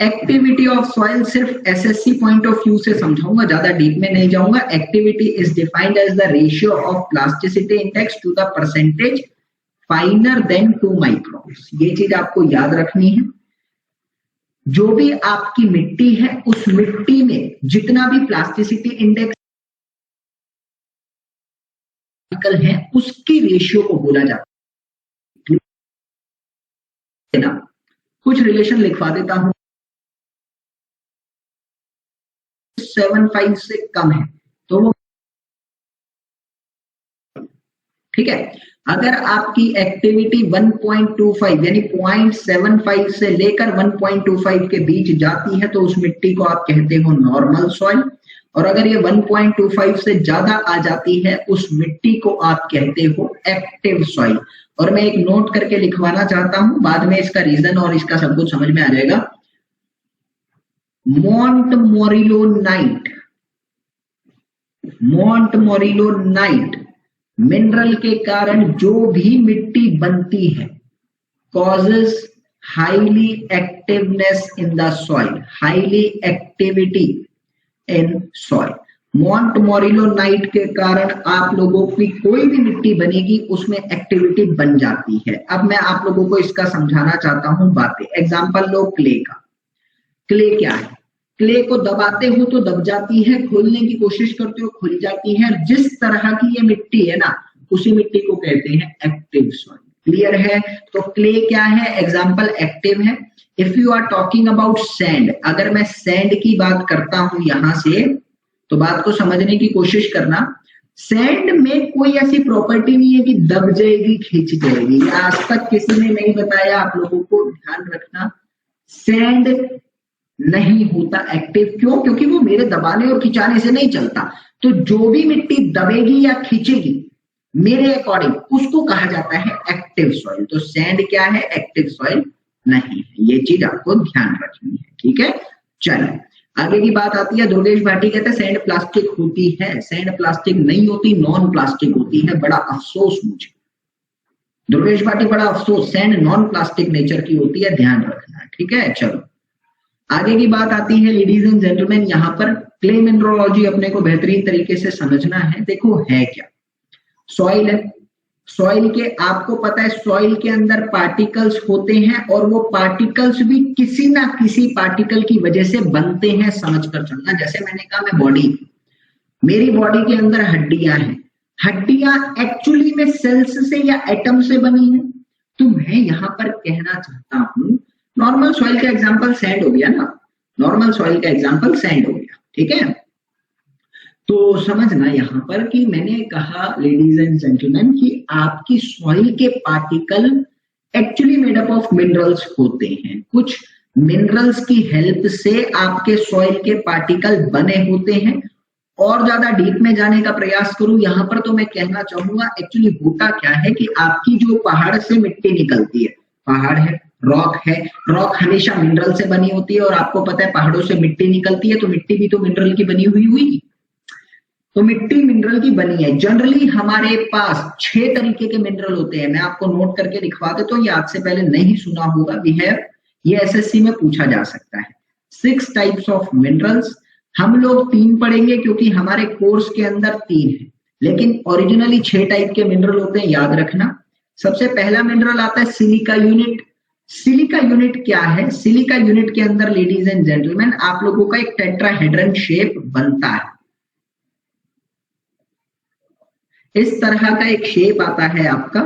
Activity of soil सिर्फ एसएससी पॉइंट ऑफ व्यू से समझाऊंगा, ज्यादा डीप में नहीं जाऊंगा। Activity is defined as the ratio of plasticity index to the percentage finer than 2 microns. ये चीज आपको याद रखनी है। जो भी आपकी मिट्टी है उस मिट्टी में जितना भी प्लास्टिसिटी इंडेक्स है उसकी रेशियो को बोला जाता है ना। कुछ रिलेशन लिखवा देता हूं, 75 से कम है तो वो ठीक है। अगर आपकी एक्टिविटी 1.25 यानी 0.75 से लेकर 1.25 के बीच जाती है तो उस मिट्टी को आप कहते हो नॉर्मल सॉइल, और अगर ये 1.25 से ज्यादा आ जाती है उस मिट्टी को आप कहते हो एक्टिव सॉइल। और मैं एक नोट करके लिखवाना चाहता हूं, बाद में इसका रीजन और इसका सब कुछ समझ में आ जाएगा। मोंटमोरिलोनाइट मिनरल के कारण जो भी मिट्टी बनती है causes highly activeness in the soil, highly activity in soil। Montmorillonite के कारण आप लोगों की कोई भी मिट्टी बनेगी उसमें एक्टिविटी बन जाती है। अब मैं आप लोगों को इसका समझाना चाहता हूं बातें। एग्जांपल लो क्ले का। क्ले क्या है? क्ले को दबाते हो तो दब जाती है, खोलने की कोशिश करते हो खुल जाती है। जिस तरह की ये मिट्टी है ना उसी मिट्टी को कहते हैं एक्टिव सॉइल। क्लियर है? तो क्ले क्या है? एग्जांपल एक्टिव है। If you are talking about sand, अगर मैं सैंड की बात करता हूं यहां से तो बात को समझने की कोशिश करना। सैंड में कोई ऐसी प्रॉपर्टी नहीं है कि दब जाएगी खींच जाएगी, आज तक किसी ने नहीं बताया। आप लोगों को ध्यान रखना, सैंड नहीं होता एक्टिव। क्यों? क्योंकि वो मेरे दबाने और खिंचाने से नहीं चलता। तो जो भी मिट्टी दबेगी या खींचेगी मेरे अकॉर्डिंग उसको कहा जाता है एक्टिव सॉइल। तो सैंड क्या है? एक्टिव सॉइल नहीं है। ये चीज आपको ध्यान रखनी है, ठीक है। चलिए आगे की बात आती है। दुर्गेश भाटी कहते हैं सैंड प्लास्टिक होती है। सैंड प्लास्टिक नहीं होती, नॉन प्लास्टिक होती है। बड़ा अफसोस मुझे दुर्गेश भाटी, बड़ा अफसोस, सैंड नॉन प्लास्टिक नेचर की होती है, ध्यान रखना, ठीक है। चलो आगे की बात आती है लेडीज एंड जेंटलमैन, यहाँ पर क्ले मिनरोलॉजी अपने को बेहतरीन तरीके से समझना है। देखो है क्या, सॉइल है। सॉइल के आपको पता है सॉइल के अंदर पार्टिकल्स होते हैं और वो पार्टिकल्स भी किसी ना किसी पार्टिकल की वजह से बनते हैं, समझ कर चलना। जैसे मैंने कहा मैं बॉडी, मेरी बॉडी के अंदर हड्डियां हैं। हड्डियां एक्चुअली में सेल्स से या एटम से बनी है। तो मैं यहाँ पर कहना चाहता हूं नॉर्मल सॉइल का एग्जांपल सैंड हो गया ना, नॉर्मल सॉइल का एग्जांपल सैंड हो गया, ठीक है। तो समझना यहाँ पर कि मैंने कहा लेडीज एंड जेंटलमैन कि आपकी सॉइल के particle actually made up of minerals होते हैं। कुछ मिनरल्स की हेल्प से आपके सॉइल के पार्टिकल बने होते हैं। और ज्यादा डीप में जाने का प्रयास करूं यहाँ पर तो मैं कहना चाहूंगा एक्चुअली होता क्या है कि आपकी जो पहाड़ से मिट्टी निकलती है, पहाड़ है, रॉक है, रॉक हमेशा मिनरल से बनी होती है और आपको पता है पहाड़ों से मिट्टी निकलती है तो मिट्टी भी तो मिनरल की बनी हुई हुई। तो मिट्टी मिनरल की बनी है। जनरली हमारे पास 6 तरीके के मिनरल होते हैं, मैं आपको नोट करके दिखवा देता हूँ, ये आज से पहले नहीं सुना होगा। वी हैव, ये एसएससी में पूछा जा सकता है। 6 टाइप्स ऑफ मिनरल्स। हम लोग 3 पढ़ेंगे क्योंकि हमारे कोर्स के अंदर 3 है, लेकिन ओरिजिनली 6 टाइप के मिनरल होते हैं, याद रखना। सबसे पहला मिनरल आता है सिलिका यूनिट। सिलिका यूनिट क्या है? सिलिका यूनिट के अंदर लेडीज एंड जेंटलमैन आप लोगों का एक टेट्राहेड्रन शेप बनता है। इस तरह का एक शेप आता है आपका,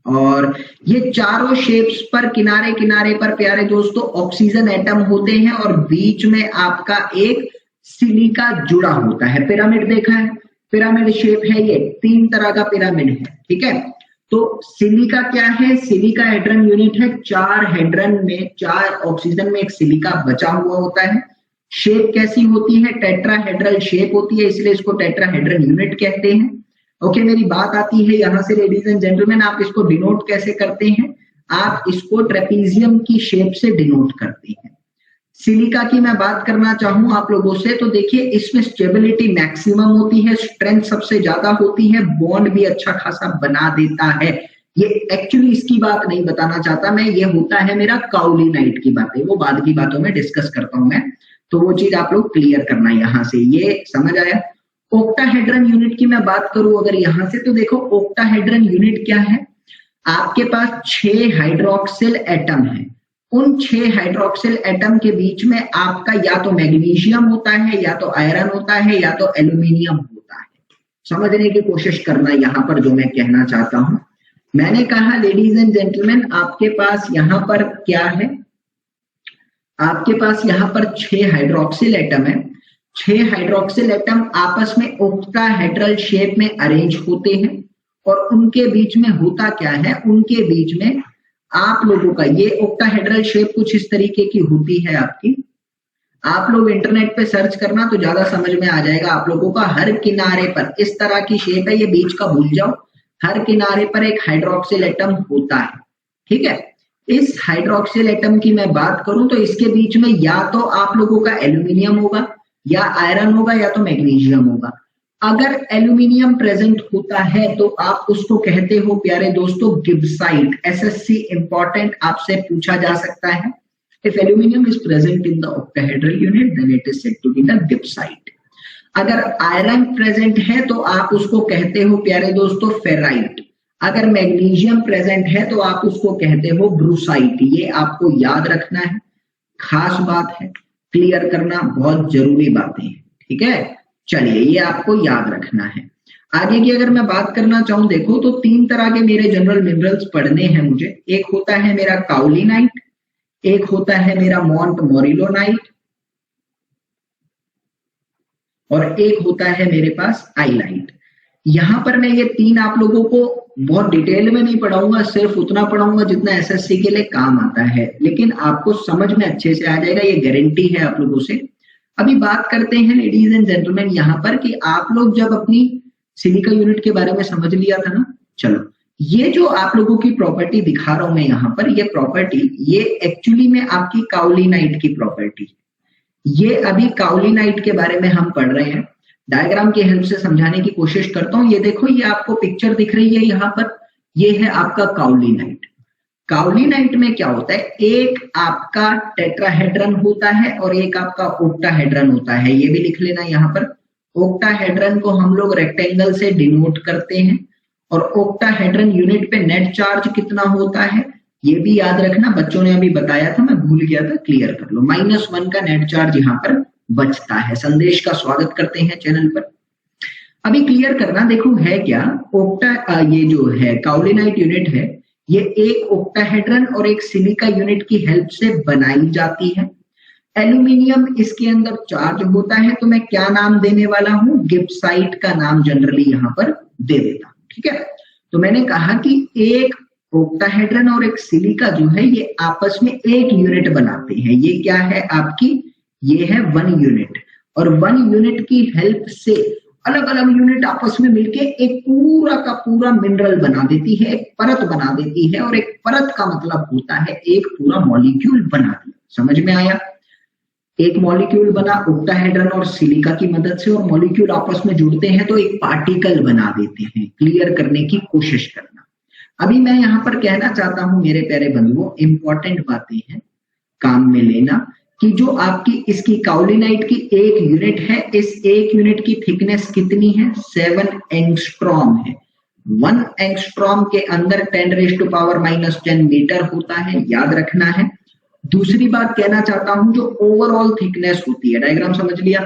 और ये चारों शेप्स पर किनारे किनारे पर प्यारे दोस्तों ऑक्सीजन एटम होते हैं, और बीच में आपका एक सिलिका जुड़ा होता है। पिरामिड देखा है? पिरामिड शेप है ये, 3 तरह का पिरामिड है, ठीक है। तो सिलिका क्या है? सिलिका हेड्रन यूनिट है। 4 हेड्रन में, 4 ऑक्सीजन में एक सिलिका बचा हुआ होता है। शेप कैसी होती है? टेट्राहेड्रल शेप होती है, इसलिए इसको टेट्राहेड्रन यूनिट कहते हैं। ओके, मेरी बात आती है यहां से लेडीज एंड जेंटलमैन, आप इसको डिनोट कैसे करते हैं? आप इसको ट्रेपीजियम की शेप से डिनोट करते हैं। सिलिका की मैं बात करना चाहूं आप लोगों से, तो देखिए इसमें स्टेबिलिटी मैक्सिमम होती है, स्ट्रेंथ सबसे ज्यादा होती है, बॉन्ड भी अच्छा खासा बना देता है। ये एक्चुअली इसकी बात नहीं बताना चाहता मैं, ये होता है मेरा काउलिनाइट की बातें, वो बाद की बातों में डिस्कस करता हूं मैं, तो वो चीज आप लोग क्लियर करना यहां से, ये समझ आया। ओक्टाहेड्रन यूनिट की मैं बात करूं अगर यहां से, तो देखो ओक्टाहेड्रन यूनिट क्या है? आपके पास 6 हाइड्रोक्सिल एटम है। उन 6 हाइड्रोक्सिल एटम के बीच में आपका या तो मैग्नीशियम होता है, या तो आयरन होता है, या तो एल्यूमिनियम होता है। समझने की कोशिश करना यहां पर जो मैं कहना चाहता हूं। मैंने कहा लेडीज एंड जेंटलमैन, आपके पास यहां पर क्या है? आपके पास यहां पर 6 हाइड्रोक्सिल एटम है। 6 हाइड्रोक्सिल एटम आपस में ओक्टाहेड्रल शेप में अरेंज होते हैं, और उनके बीच में होता क्या है? उनके बीच में आप लोगों का ये ओक्टाहेड्रल शेप कुछ इस तरीके की होती है आपकी। आप लोग इंटरनेट पे सर्च करना तो ज्यादा समझ में आ जाएगा आप लोगों का। हर किनारे पर इस तरह की शेप है, ये बीच का भूल जाओ। हर किनारे पर एक हाइड्रोक्सिल एटम होता है, ठीक है। इस हाइड्रोक्सिल एटम की मैं बात करूं तो इसके बीच में या तो आप लोगों का एल्यूमिनियम होगा, या आयरन होगा, या तो मैग्नीशियम होगा। अगर एल्यूमिनियम प्रेजेंट होता है तो आप उसको कहते हो प्यारे दोस्तों गिब्साइट। एसएससी इंपॉर्टेंट, आपसे पूछा जा सकता है, if aluminium is present in the octahedral unit then it is said to be the gibbsite. अगर आयरन प्रेजेंट है तो आप उसको कहते हो प्यारे दोस्तों फेराइट। अगर मैग्नीशियम प्रेजेंट है तो आप उसको कहते हो ब्रूसाइट। ये आपको याद रखना है, खास बात है, क्लियर करना बहुत जरूरी बातें हैं, ठीक है। चलिए, ये आपको याद रखना है। आगे की अगर मैं बात करना चाहूं, देखो तो 3 तरह के मेरे जनरल मिनरल्स पढ़ने हैं मुझे। एक होता है मेरा काउलिनाइट, एक होता है मेरा मोंटमोरिलोनाइट, और एक होता है मेरे पास आइलाइट। यहां पर मैं ये 3 आप लोगों को बहुत डिटेल में नहीं पढ़ाऊंगा, सिर्फ उतना पढ़ाऊंगा जितना एसएससी के लिए काम आता है, लेकिन आपको समझ में अच्छे से आ जाएगा, ये गारंटी है आप लोगों से। अभी बात करते हैं लेडीज एंड जेंटलमैन यहां पर कि आप लोग जब अपनी सिलिका यूनिट के बारे में समझ लिया था ना, चलो ये जो आप लोगों की प्रॉपर्टी दिखा रहा हूं मैं यहाँ पर, ये प्रॉपर्टी ये एक्चुअली में आपकी काउलिनाइट की प्रॉपर्टी। ये अभी काउलिनाइट के बारे में हम पढ़ रहे हैं, डायग्राम की हेल्प से समझाने की कोशिश करता हूं। ये देखो, ये आपको पिक्चर दिख रही है यहाँ पर, ये है आपका काउलिनाइट। काउलिनाइट में क्या होता है? एक आपका टेट्राहेड्रन होता है और एक आपका ओक्टाहेड्रन होता है। ये भी लिख लेना यहाँ पर। ओक्टाहेड्रन को हम लोग रेक्टेंगल से डिनोट करते हैं, और ओक्टाहेड्रन यूनिट पे नेट चार्ज कितना होता है ये भी याद रखना। बच्चों ने अभी बताया था, मैं भूल गया था, क्लियर कर लो। -1 का नेट चार्ज यहाँ पर बचता है। संदेश का स्वागत करते हैं चैनल पर। अभी क्लियर करना, देखो है क्या ये जो है काउलिनाइट यूनिट है, ये एक ओक्टाहेड्रन और एक सिलिका यूनिट की हेल्प से बनाई जाती है। एल्यूमिनियम इसके अंदर चार्ज होता है, तो मैं क्या नाम देने वाला हूं? गिब्साइट का नाम जनरली यहां पर दे देता हूं, ठीक है। तो मैंने कहा कि एक ओक्टाहेड्रन और एक सिलिका जो है ये आपस में एक यूनिट बनाते हैं। ये क्या है आपकी? ये है 1 यूनिट, और 1 यूनिट की हेल्प से अलग अलग यूनिट आपस में मिलके एक पूरा का पूरा मिनरल बना देती है, एक परत बना देती है। और एक परत का मतलब होता है एक पूरा मॉलिक्यूल बना दिया। समझ में आया? एक मॉलिक्यूल बना ऑक्टाहेड्रन और सिलिका की मदद से, और मॉलिक्यूल आपस में जुड़ते हैं तो एक पार्टिकल बना देते हैं। क्लियर करने की कोशिश करना। अभी मैं यहाँ पर कहना चाहता हूं मेरे प्यारे बंधुओं, इंपॉर्टेंट बातें हैं, काम में लेना, कि जो आपकी इसकी काओलिनाइट की एक यूनिट है, इस एक यूनिट की थिकनेस कितनी है? 7 एंगस्ट्रॉम है। 1 एंगस्ट्रॉम के अंदर 10⁻⁻10 मीटर होता है, याद रखना है। दूसरी बात कहना चाहता हूं, जो ओवरऑल थिकनेस होती है, डायग्राम समझ लिया।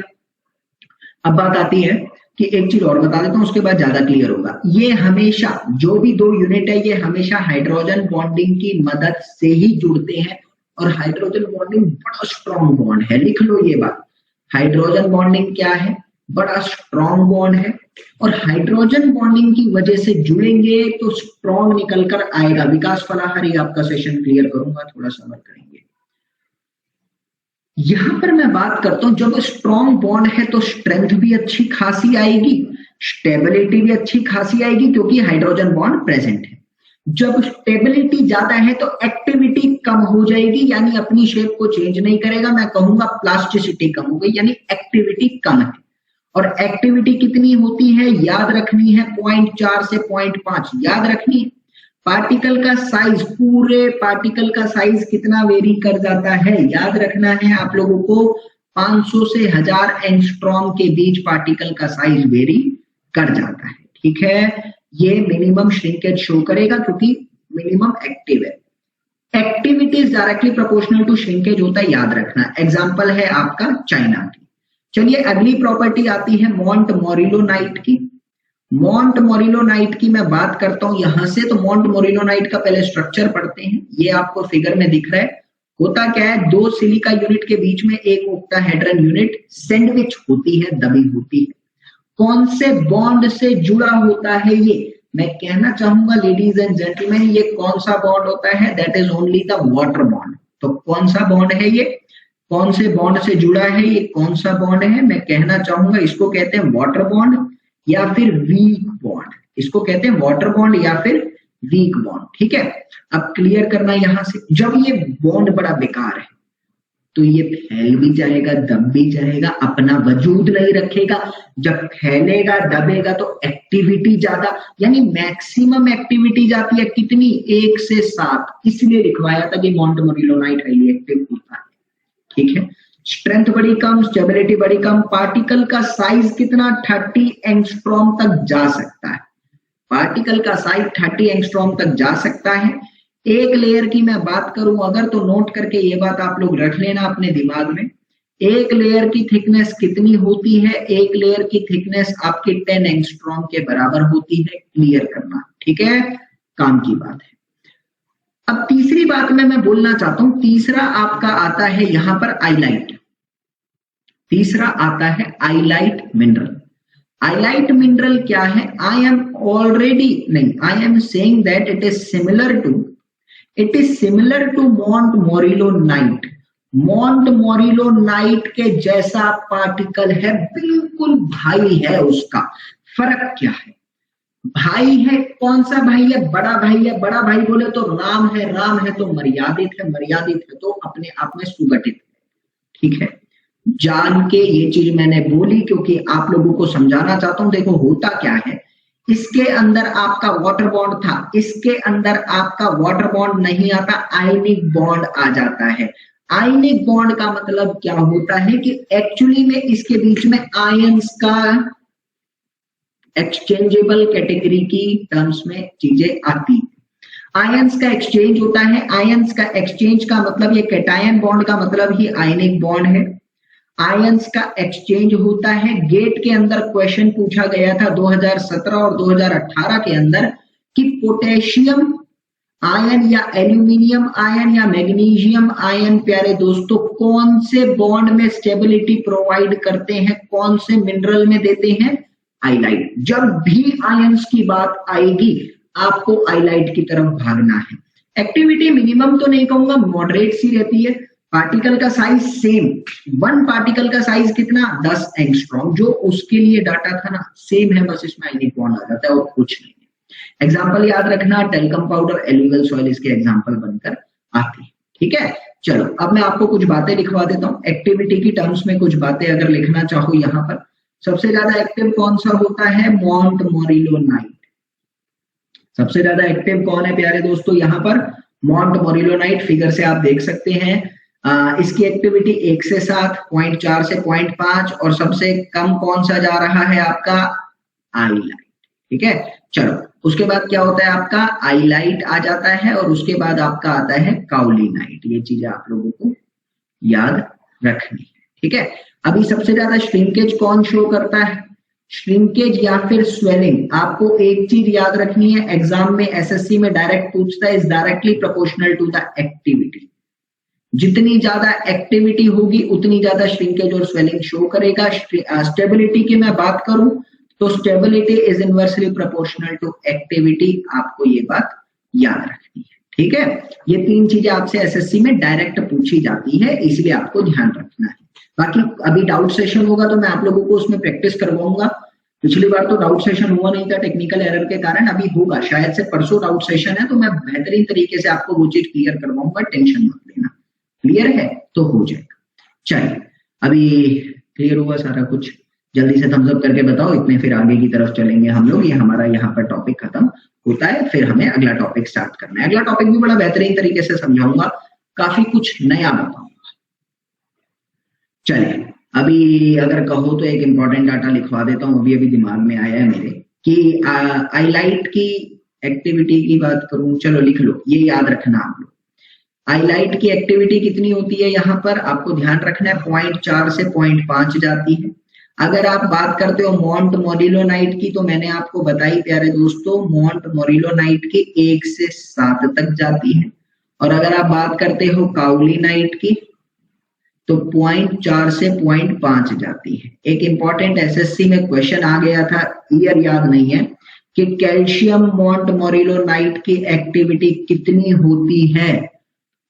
अब बात आती है कि एक चीज और बता देता हूं, उसके बाद ज्यादा क्लियर होगा। ये हमेशा जो भी 2 यूनिट है, ये हमेशा हाइड्रोजन बॉन्डिंग की मदद से ही जुड़ते हैं, और हाइड्रोजन बॉन्डिंग बड़ा स्ट्रॉन्ग बॉन्ड है। लिख लो ये बात, हाइड्रोजन बॉन्डिंग क्या है? बड़ा स्ट्रॉन्ग बॉन्ड है, और हाइड्रोजन बॉन्डिंग की वजह से जुड़ेंगे तो स्ट्रॉन्ग निकल कर आएगा। विकास फलाहारी आपका सेशन क्लियर करूंगा, थोड़ा सबर करेंगे। यहां पर मैं बात करता हूं, जब स्ट्रॉन्ग बॉन्ड है तो स्ट्रेंथ भी अच्छी खासी आएगी, स्टेबिलिटी भी अच्छी खासी आएगी, क्योंकि हाइड्रोजन बॉन्ड प्रेजेंट है। जब स्टेबिलिटी ज्यादा है तो एक्टिविटी कम हो जाएगी, यानी अपनी शेप को चेंज नहीं करेगा। मैं कहूंगा प्लास्टिसिटी कम हो गई, यानी एक्टिविटी कम है। और एक्टिविटी कितनी होती है? याद रखनी है, 0.4 से 0.5 याद रखनी है। पार्टिकल का साइज, पूरे पार्टिकल का साइज कितना वेरी कर जाता है? याद रखना है आप लोगों को, 500 से 1000 एंगस्ट्रॉम के बीच पार्टिकल का साइज वेरी कर जाता है। ठीक है, ये मिनिमम श्रिंकेज शो करेगा क्योंकि मिनिमम एक्टिव है। Activities directly proportional to shrinkage होता है, याद रखना। एग्जांपल है आपका चाइना की। चलिए अगली प्रॉपर्टी आती है मॉन्ट मोरिलोनाइट की। मॉन्ट मोरिलोनाइट की मैं बात करता हूं यहां से, तो मॉन्ट मोरिलोनाइट का पहले स्ट्रक्चर पढ़ते हैं। ये आपको फिगर में दिख रहा है। होता क्या है, 2 सिलिका यूनिट के बीच में एक ऑक्टाहेड्रन यूनिट सैंडविच होती है, दबी होती है। कौन से बॉन्ड से जुड़ा होता है ये मैं कहना चाहूंगा लेडीज एंड जेंटलमैन, ये कौन सा बॉन्ड होता है? That is only the water bond. तो कौन सा बॉन्ड है ये? कौन से बॉन्ड से जुड़ा है ये? कौन सा बॉन्ड है? मैं कहना चाहूंगा इसको कहते हैं वाटर बॉन्ड या फिर वीक बॉन्ड। इसको कहते हैं वाटर बॉन्ड या फिर वीक बॉन्ड। ठीक है, अब क्लियर करना यहां से, जब ये बॉन्ड बड़ा बेकार है तो ये फैल भी जाएगा, दब भी जाएगा, अपना वजूद नहीं रखेगा। जब फैलेगा दबेगा तो एक्टिविटी ज्यादा, यानी मैक्सिमम एक्टिविटी जाती है कितनी? 1 से 7। इसलिए लिखवाया था कि मॉन्ट मोरिलोनाइट हाईली एक्टिव होता है। ठीक है, स्ट्रेंथ बड़ी कम, स्टेबिलिटी बड़ी कम। पार्टिकल का साइज कितना? 30 एंगस्ट्रॉम तक जा सकता है। पार्टिकल का साइज 30 एंगस्ट्रॉम तक जा सकता है। एक लेयर की मैं बात करूं अगर, तो नोट करके ये बात आप लोग रख लेना अपने दिमाग में। एक लेयर की थिकनेस कितनी होती है? एक लेयर की थिकनेस आपके 10 एंगस्ट्रॉम के बराबर होती है। क्लियर करना, ठीक है, काम की बात है। अब तीसरी बात में मैं बोलना चाहता हूं, तीसरा आपका आता है यहां पर आईलाइट। तीसरा आता है आईलाइट मिनरल। आईलाइट मिनरल क्या है? I am saying that it is similar to montmorillonite. Montmorillonite के जैसा पार्टिकल है, बिल्कुल भाई है उसका। फर्क क्या है? भाई है, कौन सा भाई है? बड़ा भाई है। बड़ा भाई बोले तो राम है, राम है तो मर्यादित है, मर्यादित है तो अपने आप में सुगठित है। ठीक है, जान के ये चीज मैंने बोली क्योंकि आप लोगों को समझाना चाहता हूं। देखो होता क्या है, इसके अंदर आपका वाटर बॉन्ड था, इसके अंदर आपका वाटर बॉन्ड नहीं आता, आयनिक बॉन्ड आ जाता है। आयनिक बॉन्ड का मतलब क्या होता है कि एक्चुअली में इसके बीच में आयंस का एक्सचेंजेबल कैटेगरी की टर्म्स में चीजें आती। आयंस का एक्सचेंज होता है। आयंस का एक्सचेंज का मतलब, ये कैटायन बॉन्ड का मतलब ही आयनिक बॉन्ड है। आयंस का एक्सचेंज होता है। गेट के अंदर क्वेश्चन पूछा गया था 2017 और 2018 के अंदर कि पोटेशियम आयन या एल्यूमिनियम आयन या मैग्नीशियम आयन, प्यारे दोस्तों, कौन से बॉन्ड में स्टेबिलिटी प्रोवाइड करते हैं, कौन से मिनरल में देते हैं? आईलाइट। जब भी आयंस की बात आएगी आपको आईलाइट की तरफ भागना है। एक्टिविटी मिनिमम तो नहीं कहूंगा, मॉडरेट सी रहती है। पार्टिकल का साइज सेम, 1 पार्टिकल का साइज कितना? 10 एंगस्ट्रॉम। जो उसके लिए डाटा था ना, सेम है, बस इसमें आयनिक बॉन्ड आ जाता है और कुछ नहीं है। एग्जाम्पल याद रखना, टेल्कम पाउडर, एल्यूवियल सॉइल इसके एग्जाम्पल बनकर आते हैं। ठीक है, चलो अब मैं आपको कुछ बातें लिखवा देता हूँ, एक्टिविटी की टर्म्स में कुछ बातें अगर लिखना चाहो यहाँ पर। सबसे ज्यादा एक्टिव कौन सा होता है? Montmorillonite. सबसे ज्यादा एक्टिव कौन है प्यारे दोस्तों? यहाँ पर मॉन्ट मोरिलो नाइट। फिगर से आप देख सकते हैं इसकी एक्टिविटी 1 से 7, 0.4 से 0.5, और सबसे कम कौन सा जा रहा है आपका? आई लाइट। ठीक है, चलो उसके बाद क्या होता है आपका? आई लाइट आ जाता है, और उसके बाद आपका आता है काउली नाइट। ये चीजें आप लोगों को याद रखनी है। ठीक है, अभी सबसे ज्यादा श्रिंकेज कौन शो करता है? श्रिंकेज या फिर स्वेलिंग। आपको एक चीज याद रखनी है, एग्जाम में एसएससी में डायरेक्ट पूछता है, is directly proportional to the activity. जितनी ज्यादा एक्टिविटी होगी उतनी ज्यादा श्रिंकेज और स्वेलिंग शो करेगा। स्टेबिलिटी की मैं बात करूं तो stability is inversely proportional to activity. आपको ये बात याद रखनी है। ठीक है, ये 3 चीजें आपसे एसएससी में डायरेक्ट पूछी जाती है, इसलिए आपको ध्यान रखना है। बाकी अभी डाउट सेशन होगा तो मैं आप लोगों को उसमें प्रैक्टिस करवाऊंगा। पिछली बार तो डाउट सेशन हुआ नहीं था टेक्निकल एरर के कारण, अभी होगा, शायद से परसों डाउट सेशन है, तो मैं बेहतरीन तरीके से आपको वो चीज क्लियर करवाऊंगा, टेंशन मत लेना। क्लियर है तो हो जाएगा। चलिए अभी क्लियर हुआ सारा कुछ, जल्दी से थम्स अप करके बताओ, इतने फिर आगे की तरफ चलेंगे हम लोग। ये हमारा यहाँ पर टॉपिक खत्म होता है, फिर हमें अगला टॉपिक स्टार्ट करना है। अगला टॉपिक भी बड़ा बेहतरीन तरीके से समझाऊंगा, काफी कुछ नया बताऊंगा। चलिए अभी अगर कहो तो एक इंपॉर्टेंट डाटा लिखवा देता हूँ, अभी अभी दिमाग में आया है मेरे कि आईलाइट की एक्टिविटी की बात करूं। चलो लिख लो, ये याद रखना आप लोग। आईलाइट की एक्टिविटी कितनी होती है? यहाँ पर आपको ध्यान रखना है 0.4 से 0.5 जाती है। अगर आप बात करते हो मॉन्ट मोरिलो नाइट की, तो मैंने आपको बताई प्यारे दोस्तों, मॉन्ट मोरिलो नाइट की 1 से 7 तक जाती है। और अगर आप बात करते हो काउली नाइट की तो 0.4 से 0.5 जाती है। एक इंपॉर्टेंट एसएससी में क्वेश्चन आ गया था, ईयर याद नहीं है, कि कैल्शियम मॉन्ट मोरिलो नाइट की एक्टिविटी कितनी होती है।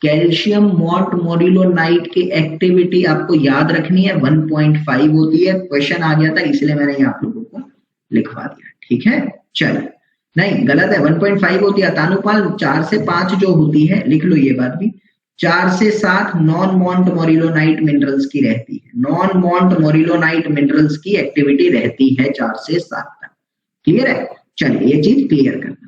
कैल्शियम मॉन्ट मोरिलो नाइट की एक्टिविटी आपको याद रखनी है 1.5 होती है। क्वेश्चन आ गया था इसलिए मैंने ये आप लोगों को लिखवा दिया। ठीक है, चलो नहीं गलत है, 1.5 होती है। तानुपाल 4 से 5 जो होती है, लिख लो ये बात भी, 4 से 7 नॉन मॉन्ट मोरिलोनाइट मिनरल्स की रहती है। नॉन मॉन्ट मोरिलोनाइट मिनरल्स की एक्टिविटी रहती है 4 से 7 तक। क्लियर है? चलिए ये चीज क्लियर करना।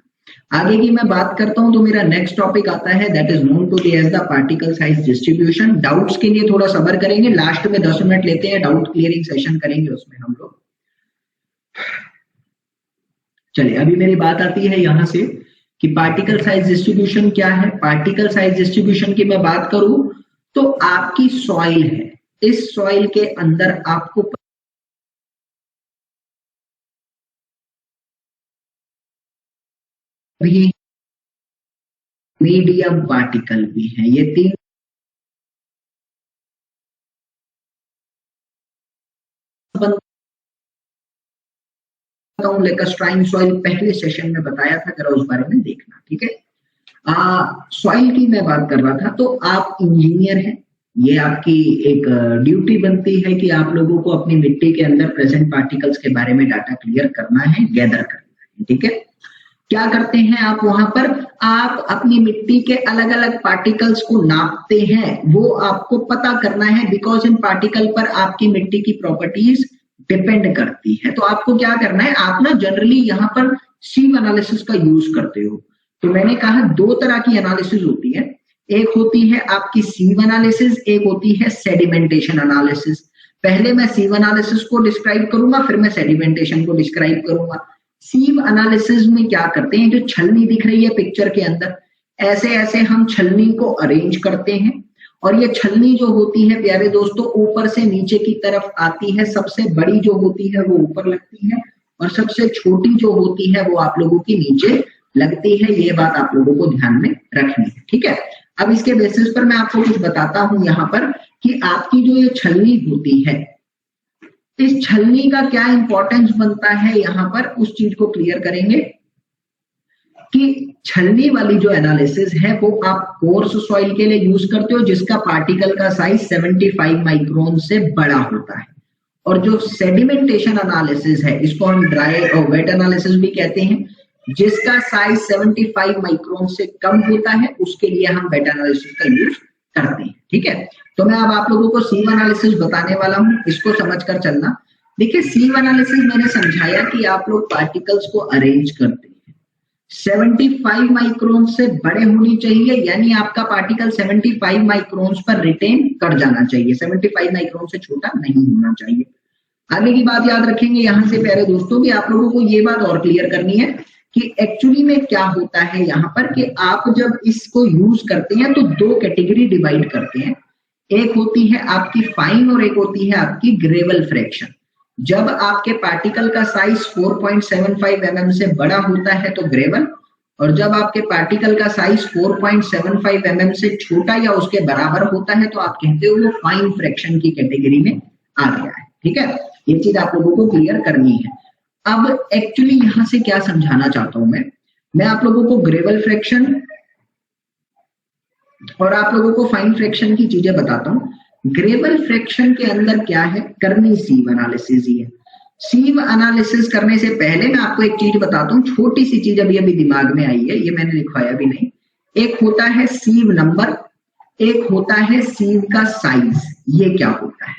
आगे की मैं बात करता हूं तो मेरा नेक्स्ट टॉपिक आता है, that is known to be as the particle size distribution. Doubts के लिए थोड़ा सब्र करेंगे, लास्ट में 10 मिनट लेते हैं, डाउट क्लियरिंग सेशन करेंगे उसमें हम लोग। चलिए अभी मेरी बात आती है यहां से कि पार्टिकल साइज डिस्ट्रीब्यूशन क्या है। पार्टिकल साइज डिस्ट्रीब्यूशन की मैं बात करूं तो आपकी सॉइल है, इस सॉइल के अंदर आपको भी मीडियम पार्टिकल भी है। ये 3 लेकस्ट्राइन सॉइल पहले सेशन में बताया था, जरा उस बारे में देखना। ठीक है, सॉइल की मैं बात कर रहा था। तो आप इंजीनियर हैं, ये आपकी एक ड्यूटी बनती है कि आप लोगों को अपनी मिट्टी के अंदर प्रेजेंट पार्टिकल्स के बारे में डाटा क्लियर करना है, गैदर करना है। ठीक है, क्या करते हैं आप वहां पर? आप अपनी मिट्टी के अलग अलग पार्टिकल्स को नापते हैं, वो आपको पता करना है, बिकॉज इन पार्टिकल पर आपकी मिट्टी की प्रॉपर्टीज डिपेंड करती है। तो आपको क्या करना है, आप ना जनरली यहाँ पर सीव एनालिसिस का यूज करते हो। तो मैंने कहा 2 तरह की एनालिसिस होती है, एक होती है आपकी सीव एनालिसिस, एक होती है सेडिमेंटेशन एनालिसिस। पहले मैं सीव एनालिसिस को डिस्क्राइब करूंगा, फिर मैं सेडिमेंटेशन को डिस्क्राइब करूंगा। सीव एनालिसिस में क्या करते हैं, जो छलनी दिख रही है पिक्चर के अंदर, ऐसे ऐसे हम छलनी को अरेंज करते हैं, और ये छलनी जो होती है प्यारे दोस्तों ऊपर से नीचे की तरफ आती है। सबसे बड़ी जो होती है वो ऊपर लगती है, और सबसे छोटी जो होती है वो आप लोगों की नीचे लगती है। ये बात आप लोगों को ध्यान में रखनी है। ठीक है, अब इसके बेसिस पर मैं आपको कुछ बताता हूं यहाँ पर कि आपकी जो ये छलनी होती है, इस छलनी का क्या इंपॉर्टेंस बनता है, यहाँ पर उस चीज को क्लियर करेंगे कि छलनी वाली जो एनालिसिस है वो आप कोर्स सॉइल के लिए यूज करते हो, जिसका पार्टिकल का साइज 75 माइक्रोन से बड़ा होता है। और जो सेडिमेंटेशन एनालिसिस है, इसको हम ड्राई और वेट एनालिसिस भी कहते हैं, जिसका साइज 75 माइक्रोन से कम होता है, उसके लिए हम वेट एनालिसिस का यूज करते हैं। ठीक है, तो मैं अब आप लोगों को सीव एनालिसिस बताने वाला हूँ, इसको समझकर चलना। देखिए सीव एनालिसिस मैंने समझाया कि आप लोग पार्टिकल्स को अरेंज करते हैं, 75 माइक्रोन से बड़े होनी चाहिए, यानी आपका पार्टिकल 75 माइक्रोन पर रिटेन कर जाना चाहिए, 75 माइक्रोन से छोटा नहीं होना चाहिए। आगे की बात याद रखेंगे यहाँ से प्यारे दोस्तों कि आप लोगों को ये बात और क्लियर करनी है कि एक्चुअली में क्या होता है यहाँ पर कि आप जब इसको यूज करते हैं तो दो कैटेगरी डिवाइड करते हैं, एक होती है आपकी फाइन और एक होती है आपकी ग्रेवल फ्रैक्शन। जब आपके पार्टिकल का साइज 4.75 mm से बड़ा होता है तो ग्रेवल, और जब आपके पार्टिकल का साइज 4.75 mm से छोटा या उसके बराबर होता है तो आप कहते हो वो फाइन फ्रैक्शन की कैटेगरी में आ गया है। ठीक है, ये चीज आप लोगों को क्लियर करनी है। अब एक्चुअली यहां से क्या समझाना चाहता हूं मैं आप लोगों को ग्रेवल फ्रैक्शन और आप लोगों को फाइन फ्रैक्शन की चीजें बताता हूं। ग्रेवल फ्रैक्शन के अंदर क्या है, करनी सीव एनालिसिस ही है। सीव एनालिसिस करने से पहले मैं आपको एक चीज बताता हूँ, छोटी सी चीज अभी अभी दिमाग में आई है, ये मैंने लिखवाया भी नहीं। एक होता है सीव नंबर, एक होता है सीव का साइज। ये क्या होता है,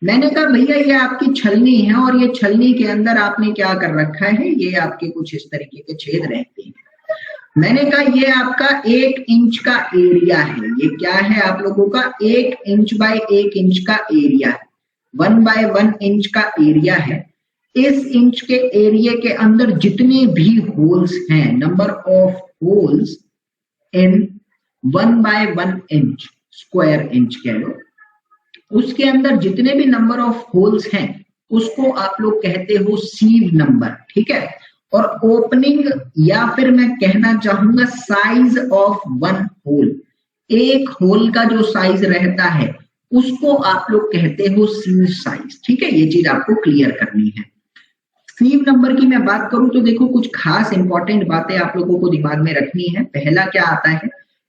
मैंने कहा भैया ये आपकी छलनी है और ये छलनी के अंदर आपने क्या कर रखा है, ये आपके कुछ इस तरीके के छेद रहते हैं। मैंने कहा ये आपका 1 इंच का एरिया है, ये क्या है आप लोगों का 1 इंच बाय 1 इंच का एरिया है, 1 बाय 1 इंच का एरिया है। इस इंच के एरिया के अंदर जितने भी होल्स हैं, number of holes in 1 by 1 inch, square inch कह लो, उसके अंदर जितने भी नंबर ऑफ होल्स हैं उसको आप लोग कहते हो सीव नंबर। ठीक है, और ओपनिंग या फिर मैं कहना चाहूंगा साइज ऑफ 1 होल, एक होल का जो साइज रहता है उसको आप लोग कहते हो सीव साइज। ठीक है, ये चीज आपको क्लियर करनी है। सीव नंबर की मैं बात करूं तो देखो कुछ खास इंपॉर्टेंट बातें आप लोगों को दिमाग में रखनी है। पहला क्या आता है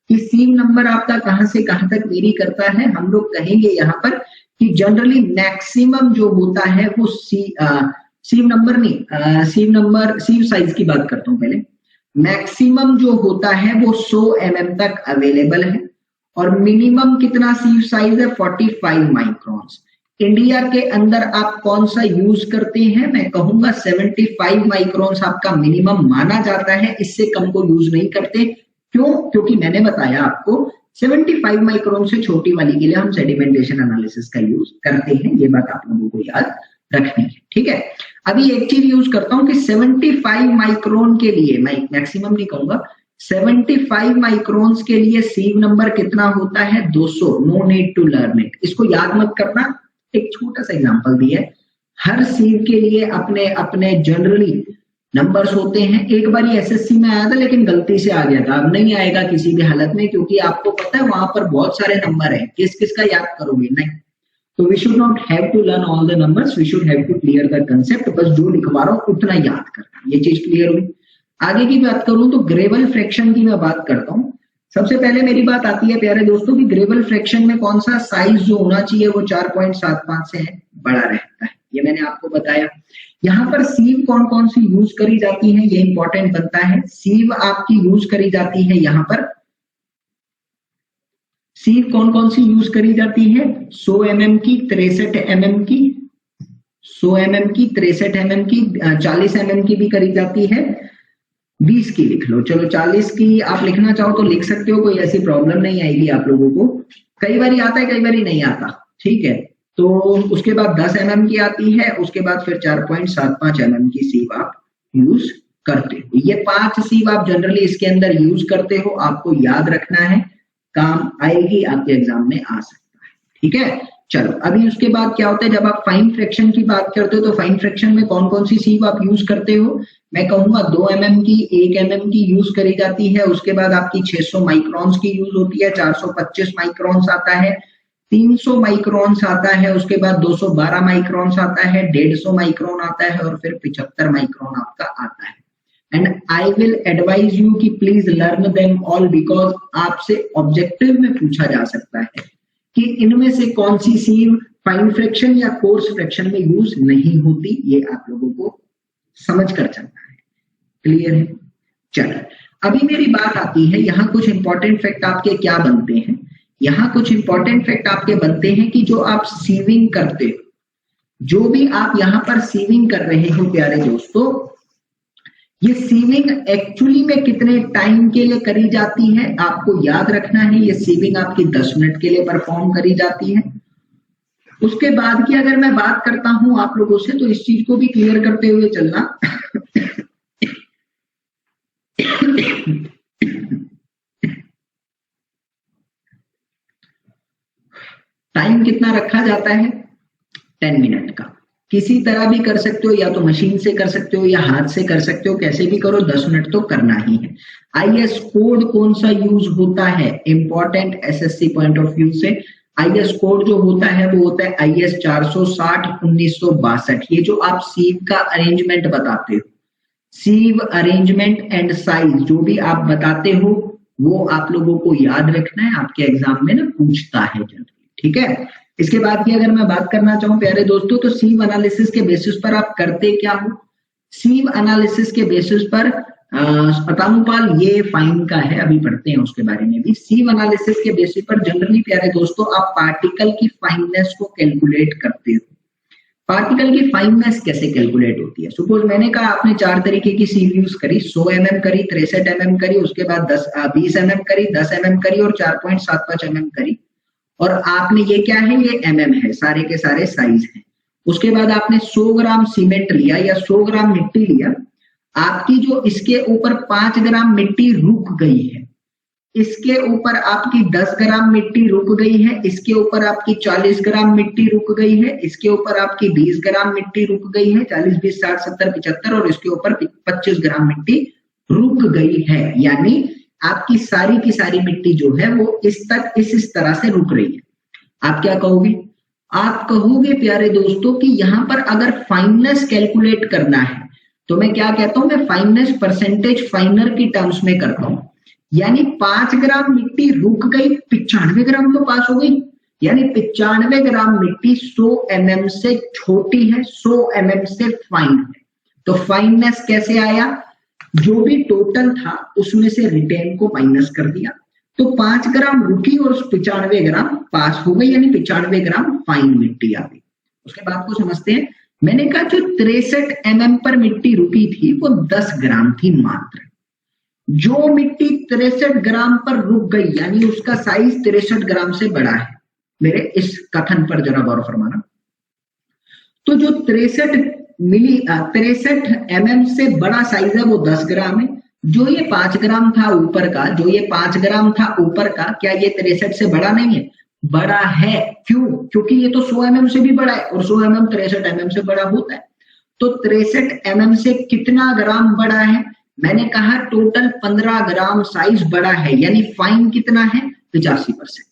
कि सीव नंबर आपका कहां से कहां तक वेरी करता है। हम लोग कहेंगे यहाँ पर कि जनरली मैक्सिमम जो होता है वो सीव नंबर नहीं, सीव साइज की बात करता हूं पहले। मैक्सिमम जो होता है वो 100 mm तक अवेलेबल है और मिनिमम कितना सीव साइज है, 45 माइक्रोन्स। इंडिया के अंदर आप कौन सा यूज करते हैं, मैं कहूंगा 75 माइक्रोन्स आपका मिनिमम माना जाता है, इससे कम को यूज नहीं करते। क्यों, क्योंकि मैंने बताया आपको 75 माइक्रोन से छोटी वाली के लिए हम सेडिमेंटेशन एनालिसिस का यूज करते हैं, ये बात आप लोगों को याद रखनी है। ठीक है, अभी एक चीज यूज करता हूं कि 75 माइक्रोन के लिए, मैं मैक्सिमम नहीं कहूंगा, 75 माइक्रोन्स के लिए सीव नंबर कितना होता है, 200। No need to learn it, इसको याद मत करना। एक छोटा सा एग्जांपल दिया है, हर सीव के लिए अपने अपने जनरली नंबर्स होते हैं। एक बार एसएससी में आया था लेकिन गलती से आ गया था, अब नहीं आएगा किसी भी हालत में, क्योंकि आपको पता है वहां पर बहुत सारे नंबर है, किस किस का याद करोगे, नहीं। तो we should not have to learn all the numbers, we should have to clear the concept, बस जो लिखवा रहा हूं उतना याद करना। ये चीज क्लियर हुई। आगे की बात करूं तो ग्रेवल फ्रैक्शन की मैं बात करता हूं। सबसे पहले मेरी बात आती है प्यारे दोस्तों कि ग्रेवल फ्रैक्शन में कौन सा साइज जो होना चाहिए वो 4.75 से बड़ा रहता है, ये मैंने आपको बताया। यहाँ पर सीव कौन कौन सी यूज करी जाती है ये इंपॉर्टेंट बनता है। सीव आपकी यूज करी जाती है, यहाँ पर सीव कौन कौन सी यूज करी जाती है, 100 mm की, 63 mm की, 100 mm की, 63 mm की, 40 mm की भी करी जाती है, 20 की लिख लो, चलो 40 की आप लिखना चाहो तो लिख सकते हो, कोई ऐसी प्रॉब्लम नहीं आएगी आप लोगों को। कई बार आता है कई बार नहीं आता, ठीक है। तो उसके बाद 10 mm की आती है, उसके बाद फिर 4.75 mm की सीव आप यूज करते हो। ये 5 सीव आप जनरली इसके अंदर यूज करते हो, आपको याद रखना है, काम आएगी, आपके एग्जाम में आ सकता है, ठीक है। चलो अभी उसके बाद क्या होता है, जब आप फाइन फ्रैक्शन की बात करते हो तो फाइन फ्रैक्शन में कौन कौन सी सीव आप यूज करते हो, मैं कहूंगा 2 mm की, 1 mm की यूज करी जाती है। उसके बाद आपकी 600 माइक्रोन्स की यूज होती है, 425 माइक्रोन्स आता है, 300 माइक्रोन्स आता है, उसके बाद 212 माइक्रोन्स आता है, 150 माइक्रोन आता है और फिर 75 माइक्रोन आपका आता है। And I will advise you कि please learn them all, because आपसे ऑब्जेक्टिव में पूछा जा सकता है कि इनमें से कौन सी सीव फाइन फ्रैक्शन या कोर्स फ्रैक्शन में यूज नहीं होती। ये आप लोगों को समझ कर चलना है, क्लियर है। चलो अभी मेरी बात आती है, यहाँ कुछ इंपॉर्टेंट फैक्ट आपके क्या बनते हैं यहाँ कुछ इंपॉर्टेंट फैक्ट आपके बनते हैं कि जो आप सीविंग करते हो, जो भी आप यहाँ पर सीविंग कर रहे हो प्यारे दोस्तों, ये सीविंग एक्चुअली में कितने टाइम के लिए करी जाती है आपको याद रखना है। ये सीविंग आपकी 10 मिनट के लिए परफॉर्म करी जाती है। उसके बाद की अगर मैं बात करता हूं आप लोगों से, तो इस चीज को भी क्लियर करते हुए चलना। टाइम कितना रखा जाता है? 10 मिनट का। किसी तरह भी कर सकते हो, या तो मशीन से कर सकते हो या हाथ से कर सकते हो, कैसे भी करो 10 मिनट तो करना ही है। आईएस कोड कौन सा यूज होता है? Important SSC point of view से आईएस कोड जो होता है वो होता है आईएस 460/1962। ये जो आप सीव का अरेंजमेंट बताते हो, सीव अरेंजमेंट एंड साइज जो भी आप बताते हो, वो आप लोगों को याद रखना है, आपके एग्जाम में ना पूछता है जनरली, ठीक है। इसके बाद की अगर मैं बात करना चाहूं प्यारे दोस्तों, तो सीव एनालिसिस के बेसिस पर आप करते क्या हो? सीव एनालिसिस के बेसिस पर अतानुपाल ये फाइन का है, अभी पढ़ते हैं उसके बारे में भी। सीव एनालिसिस के बेसिस पर जनरली प्यारे दोस्तों आप पार्टिकल की फाइननेस को कैलकुलेट करते हो। पार्टिकल की फाइननेस कैसे कैलकुलेट होती है? सपोज मैंने कहा आपने 4 तरीके की सीव यूज करी, 100 mm करी, 63 mm करी, उसके बाद 20 mm करी, 10 mm करी और 4.75 mm करी। और आपने ये क्या है? ये mm है, सारे के सारे साइज है। उसके बाद आपने 100 ग्राम सीमेंट लिया या 100 ग्राम मिट्टी लिया, आपकी जो इसके ऊपर 5 ग्राम मिट्टी रुक गई है, इसके ऊपर आपकी 10 ग्राम मिट्टी रुक गई है, इसके ऊपर आपकी 40 ग्राम मिट्टी रुक गई है, इसके ऊपर आपकी 20 ग्राम मिट्टी रुक गई है, 40, 20, 60, 70, 75, और इसके ऊपर 25 ग्राम मिट्टी रुक गई है। यानी आपकी सारी की सारी मिट्टी जो है वो इस तरह से रुक रही है। आप क्या कहोगे? आप कहोगे प्यारे दोस्तों कि यहाँ पर अगर फाइननेस कैलकुलेट करना है तो मैं क्या कहता हूं, मैं फाइननेस परसेंटेज फाइनर की टर्म्स में करता हूं। यानी 5 ग्राम मिट्टी रुक गई, 95 ग्राम तो पास हो गई, यानी 95 ग्राम मिट्टी 100 mm से छोटी है, 100 mm से फाइन है। तो फाइननेस कैसे आया? जो भी टोटल था उसमें से रिटेन को माइनस कर दिया, तो 5 ग्राम रुकी और 95 ग्राम पास हो गई, यानी 95 ग्राम फाइन मिट्टी आ गई। उसके बाद को समझते हैं। मैंने कहा जो 63 mm पर मिट्टी रुकी थी वो 10 ग्राम थी मात्र। जो मिट्टी 63 ग्राम पर रुक गई यानी उसका साइज 63 ग्राम से बड़ा है। मेरे इस कथन पर जरा गौर फरमाना। तो जो 63 mm से बड़ा साइज है वो 10 ग्राम है। जो ये 5 ग्राम था ऊपर का, क्या ये 63 से बड़ा नहीं है? बड़ा है। क्यों? क्योंकि ये तो 100 mm से भी बड़ा है और 100 mm 63 mm से बड़ा होता है। तो 63 mm से कितना ग्राम बड़ा है? मैंने कहा टोटल 15 ग्राम साइज बड़ा है, यानी फाइन कितना है? 85%।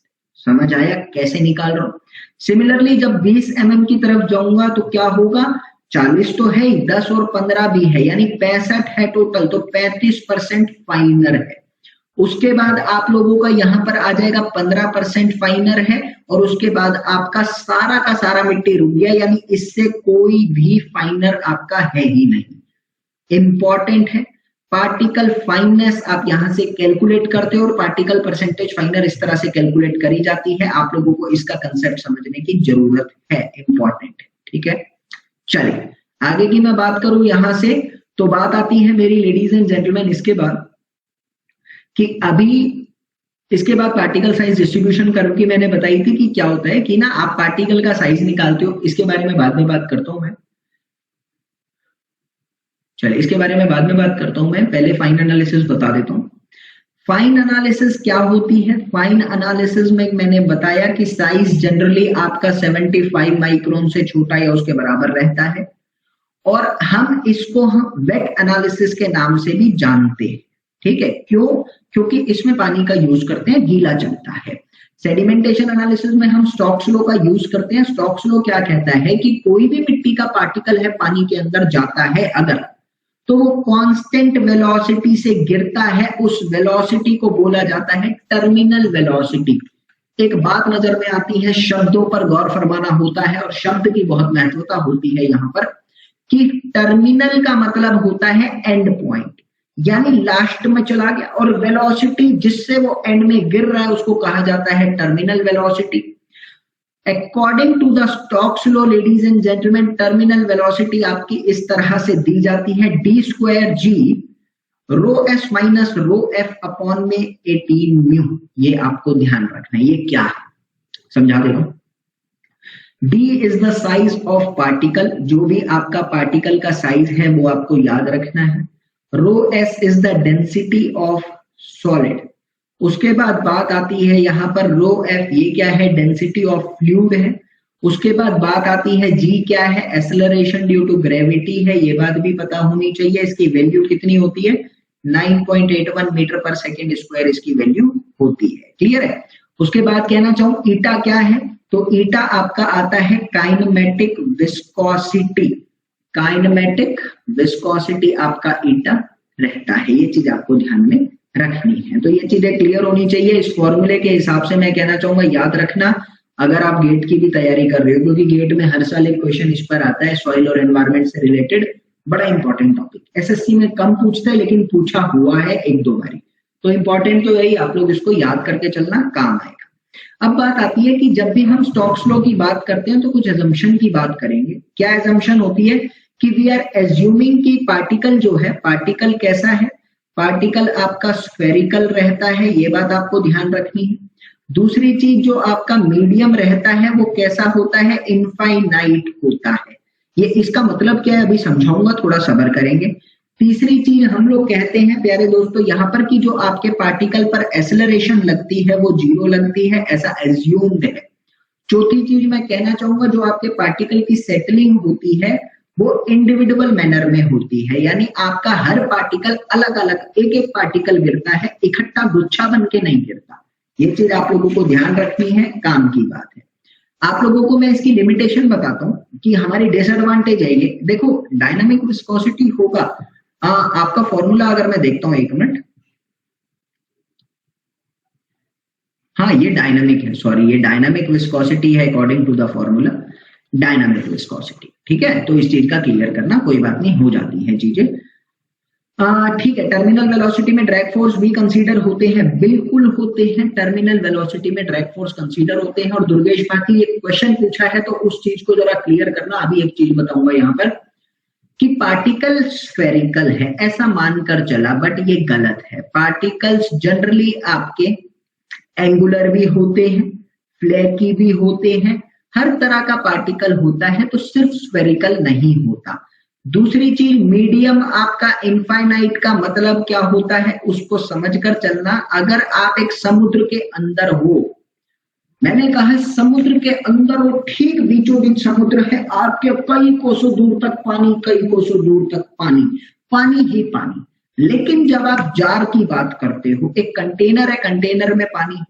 समझ आया कैसे निकाल रहा हूं? सिमिलरली जब 20 mm की तरफ जाऊंगा तो क्या होगा? 40 तो है, 10 और 15 भी है, यानी 65 है टोटल, तो 35% फाइनर है। उसके बाद आप लोगों का यहाँ पर आ जाएगा 15% फाइनर है, और उसके बाद आपका सारा का सारा मिट्टी रुक गया, यानी इससे कोई भी फाइनर आपका है ही नहीं। इंपॉर्टेंट है, पार्टिकल फाइननेस आप यहां से कैलकुलेट करते हो और पार्टिकल परसेंटेज फाइनर इस तरह से कैलकुलेट करी जाती है। आप लोगों को इसका कंसेप्ट समझने की जरूरत है, इंपॉर्टेंट है, ठीक है। चलिए आगे की मैं बात करूं यहां से, तो बात आती है मेरी लेडीज एंड जेंटलमैन इसके बाद कि अभी इसके बाद पार्टिकल साइज डिस्ट्रीब्यूशन कर्व की मैंने बताई थी कि क्या होता है कि ना आप पार्टिकल का साइज निकालते हो। इसके बारे में बाद में बात करता हूं मैं। चलिए इसके बारे में बाद में बात करता हूं मैं, पहले फाइन एनालिसिस बता देता हूं। फाइन एनालिसिस क्या होती है? फाइन एनालिसिस में मैंने बताया कि साइज जनरली आपका 75 माइक्रोन से छोटा या उसके बराबर रहता है, और हम इसको वेट एनालिसिस के नाम से भी जानते हैं, ठीक है। क्यों? क्योंकि इसमें पानी का यूज करते हैं, गीला चलता है। सेडिमेंटेशन एनालिसिस में हम स्टोक्स लॉ का यूज करते हैं। स्टोक्स लॉ क्या कहता है कि कोई भी मिट्टी का पार्टिकल है पानी के अंदर जाता है अगर, तो वो कांस्टेंट वेलोसिटी से गिरता है, उस वेलोसिटी को बोला जाता है टर्मिनल वेलोसिटी। एक बात नजर में आती है, शब्दों पर गौर फरमाना होता है और शब्द की बहुत महत्वता होती है यहाँ पर, कि टर्मिनल का मतलब होता है एंड पॉइंट, यानी लास्ट में चला गया, और वेलोसिटी जिससे वो एंड में गिर रहा है उसको कहा जाता है terminal velocity. According to the Stokes law ladies and gentleman, terminal velocity आपकी इस तरह से दी जाती है, d²g rho s minus rho f upon में 18 म्यू। ये आपको ध्यान रखना है, ये क्या है समझा देगा। d is the size of particle, जो भी आपका पार्टिकल का साइज है वो आपको याद रखना है। Rho s is the density of solid. उसके बाद बात आती है यहाँ पर रो एफ, ये क्या है, डेंसिटी ऑफ फ्लूइड है। उसके बाद बात आती है जी क्या है, एक्सेलरेशन ड्यू टू ग्रेविटी है, ये बात भी पता होनी चाहिए। इसकी वैल्यू कितनी होती है, 9.81 मीटर पर सेकेंड स्क्वायर इसकी वैल्यू होती है। क्लियर है। उसके बाद कहना चाहूं ईटा क्या है, तो ईटा आपका आता है काइनेमेटिक विस्कोसिटी। काइनेमेटिक विस्कोसिटी आपका ईटा रहता है, ये चीज आपको ध्यान में रखनी है। तो ये चीजें क्लियर होनी चाहिए। इस फॉर्मूले के हिसाब से मैं कहना चाहूंगा याद रखना, अगर आप गेट की भी तैयारी कर रहे हो, क्योंकि गेट में हर साल एक क्वेश्चन इस पर आता है, सॉइल और एनवायरमेंट से रिलेटेड, बड़ा इंपॉर्टेंट टॉपिक। एसएससी में कम पूछता है लेकिन पूछा हुआ है एक दो बारी, तो इंपॉर्टेंट तो यही, आप लोग इसको याद करके चलना, काम आएगा। अब बात आती है कि जब भी हम स्टोक्स लॉ की बात करते हैं तो कुछ एजम्पशन की बात करेंगे। क्या एजम्पशन होती है कि वी आर एज्यूमिंग कि पार्टिकल जो है, पार्टिकल कैसा है, पार्टिकल आपका स्फेरिकल रहता है, ये बात आपको ध्यान रखनी है। दूसरी चीज जो आपका मीडियम रहता है वो कैसा होता है, इनफाइनाइट होता है। ये इसका मतलब क्या है अभी समझाऊंगा, थोड़ा सब्र करेंगे। तीसरी चीज हम लोग कहते हैं प्यारे दोस्तों यहाँ पर कि जो आपके पार्टिकल पर एक्सेलरेशन लगती है वो 0 लगती है, ऐसा एज्यूम्ड है। चौथी चीज मैं कहना चाहूंगा, जो आपके पार्टिकल की सेटलिंग होती है वो इंडिविजुअल मैनर में होती है, यानी आपका हर पार्टिकल अलग अलग, एक एक पार्टिकल गिरता है, इकट्ठा गुच्छा बन के नहीं गिरता। ये चीज आप लोगों को ध्यान रखनी है, काम की बात है। आप लोगों को मैं इसकी लिमिटेशन बताता हूं कि हमारी डिसएडवांटेज है ये। देखो डायनामिक विस्कोसिटी होगा, आपका फॉर्मूला अगर मैं देखता हूं, एक मिनट, हाँ ये डायनामिक है, सॉरी ये डायनामिक विस्कोसिटी है according to the formula, dynamic viscosity. ठीक है, तो इस चीज का क्लियर करना, कोई बात नहीं, हो जाती है चीजें। ठीक है। टर्मिनल वेलोसिटी में ड्रैग फोर्स भी कंसीडर होते हैं, बिल्कुल होते हैं, टर्मिनल वेलोसिटी में ड्रैग फोर्स कंसीडर होते हैं। और दुर्गेश भाटी एक क्वेश्चन पूछा है तो उस चीज को जरा क्लियर करना। अभी एक चीज बताऊंगा यहाँ पर कि पार्टिकल स्फेरिकल है ऐसा मानकर चला, बट ये गलत है। पार्टिकल्स जनरली आपके एंगुलर भी होते हैं, फ्लैकी भी होते हैं, हर तरह का पार्टिकल होता है, तो सिर्फ स्फेरिकल नहीं होता। दूसरी चीज, मीडियम आपका इनफाइनाइट का मतलब क्या होता है उसको समझकर चलना। अगर आप एक समुद्र के अंदर हो, मैंने कहा समुद्र के अंदर हो, ठीक बीचों बीच समुद्र है, आपके कई कोसों दूर तक पानी, कई कोसों दूर तक पानी, पानी ही पानी। लेकिन जब आप जार की बात करते हो, एक कंटेनर है, कंटेनर में पानी,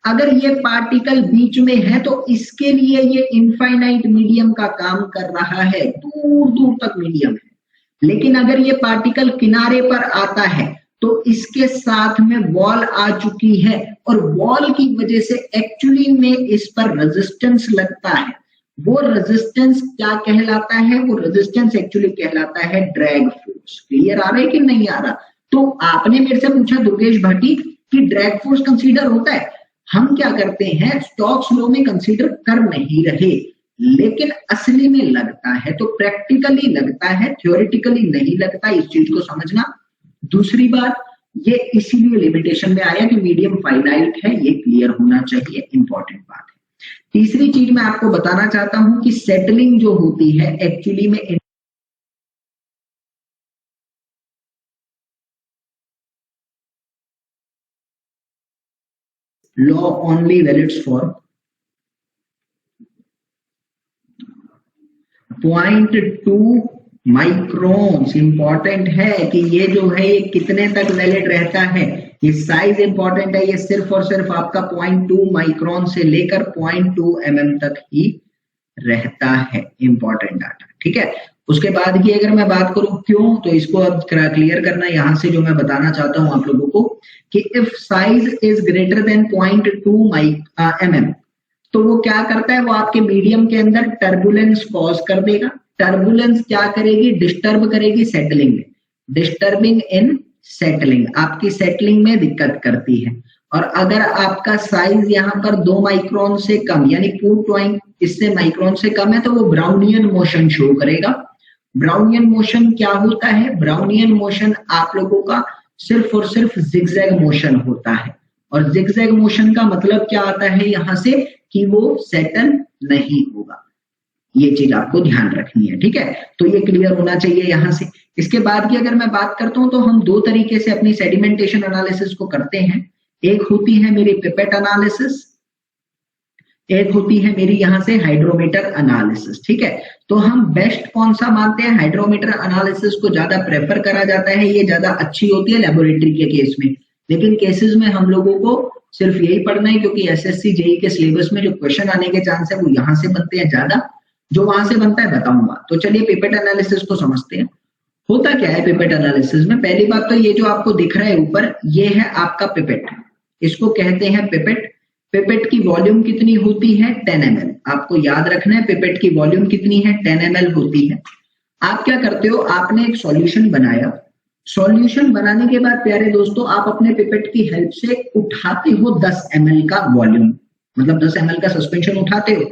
अगर ये पार्टिकल बीच में है तो इसके लिए ये इनफाइनाइट मीडियम का काम कर रहा है, दूर दूर तक मीडियम है। लेकिन अगर ये पार्टिकल किनारे पर आता है तो इसके साथ में वॉल आ चुकी है, और वॉल की वजह से एक्चुअली में इस पर रेजिस्टेंस लगता है। वो रेजिस्टेंस क्या कहलाता है, वो रेजिस्टेंस एक्चुअली कहलाता है ड्रैग फोर्स। क्लियर आ रहा है कि नहीं आ रहा? तो आपने मेरे से पूछा दुर्गेश भाटी कि ड्रैग फोर्स कंसीडर होता है, हम क्या करते हैं स्टोक्स लॉ में कंसीडर कर नहीं रहे, लेकिन असली में लगता है, तो प्रैक्टिकली लगता है, थ्योरेटिकली नहीं लगता, इस चीज को समझना। दूसरी बात, ये इसीलिए लिमिटेशन में आया कि मीडियम फाइनाइट है, ये क्लियर होना चाहिए, इंपॉर्टेंट बात है। तीसरी चीज मैं आपको बताना चाहता हूं कि सेटलिंग जो होती है एक्चुअली में law only valids for 0.2 microns. Important है कि ये जो है ये कितने तक वैलिड रहता है, ये साइज इंपॉर्टेंट है, ये सिर्फ और सिर्फ आपका 0.2 माइक्रोन से लेकर 0.2 mm तक ही रहता है। इंपॉर्टेंट डाटा, ठीक है। उसके बाद की अगर मैं बात करूं क्यों, तो इसको अब क्लियर करना, यहां से जो मैं बताना चाहता हूं आप लोगों को कि if size is greater than 0.2 mm, तो वो क्या करता है, वो आपके मीडियम के अंदर टर्बुलेंस कॉज कर देगा। टर्बुलेंस क्या करेगी, डिस्टर्ब करेगी सेटलिंग में, डिस्टर्बिंग इन सेटलिंग, आपकी सेटलिंग में दिक्कत करती है। और अगर आपका साइज यहाँ पर 2 माइक्रोन से कम यानी 0.2 इससे माइक्रोन से कम है तो वो ब्राउनियन मोशन शो करेगा। ब्राउनियन मोशन क्या होता है? ब्राउनियन मोशन आप लोगों का सिर्फ और सिर्फ जिगजैग मोशन होता है, और जिगजैग मोशन का मतलब क्या आता है यहाँ से कि वो सेटल नहीं होगा। ये चीज आपको ध्यान रखनी है, ठीक है? तो ये क्लियर होना चाहिए यहाँ से। इसके बाद की अगर मैं बात करता हूँ तो हम दो तरीके से अपनी सेडिमेंटेशन एनालिसिस को करते हैं। एक होती है मेरी पिपेट एनालिसिस, एक होती है मेरी यहाँ से हाइड्रोमीटर एनालिसिस, ठीक है? तो हम बेस्ट कौन सा मानते हैं? हाइड्रोमीटर एनालिसिस को ज्यादा प्रेफर करा जाता है, ये ज्यादा अच्छी होती है लेबोरेटरी के केस में। लेकिन केसेस में हम लोगों को सिर्फ यही पढ़ना है क्योंकि एसएससी जेई के सिलेबस में जो क्वेश्चन आने के चांस है वो यहाँ से बनते हैं ज्यादा, जो वहां से बनता है बताऊंगा। तो चलिए पिपेट एनालिसिस को समझते हैं। होता क्या है पिपेट एनालिसिस में? पहली बात तो ये जो आपको दिख रहा है ऊपर, ये है आपका पिपेट, इसको कहते हैं पिपेट। पिपेट की वॉल्यूम कितनी होती है? 10 ml। आपको याद रखना है पिपेट की वॉल्यूम कितनी है? 10 ml होती है। आप क्या करते हो? आपने एक सॉल्यूशन बनाया, सॉल्यूशन बनाने के बाद प्यारे दोस्तों आप अपने पिपेट की हेल्प से उठाते हो 10 ml का वॉल्यूम, मतलब 10 ml का सस्पेंशन उठाते हो।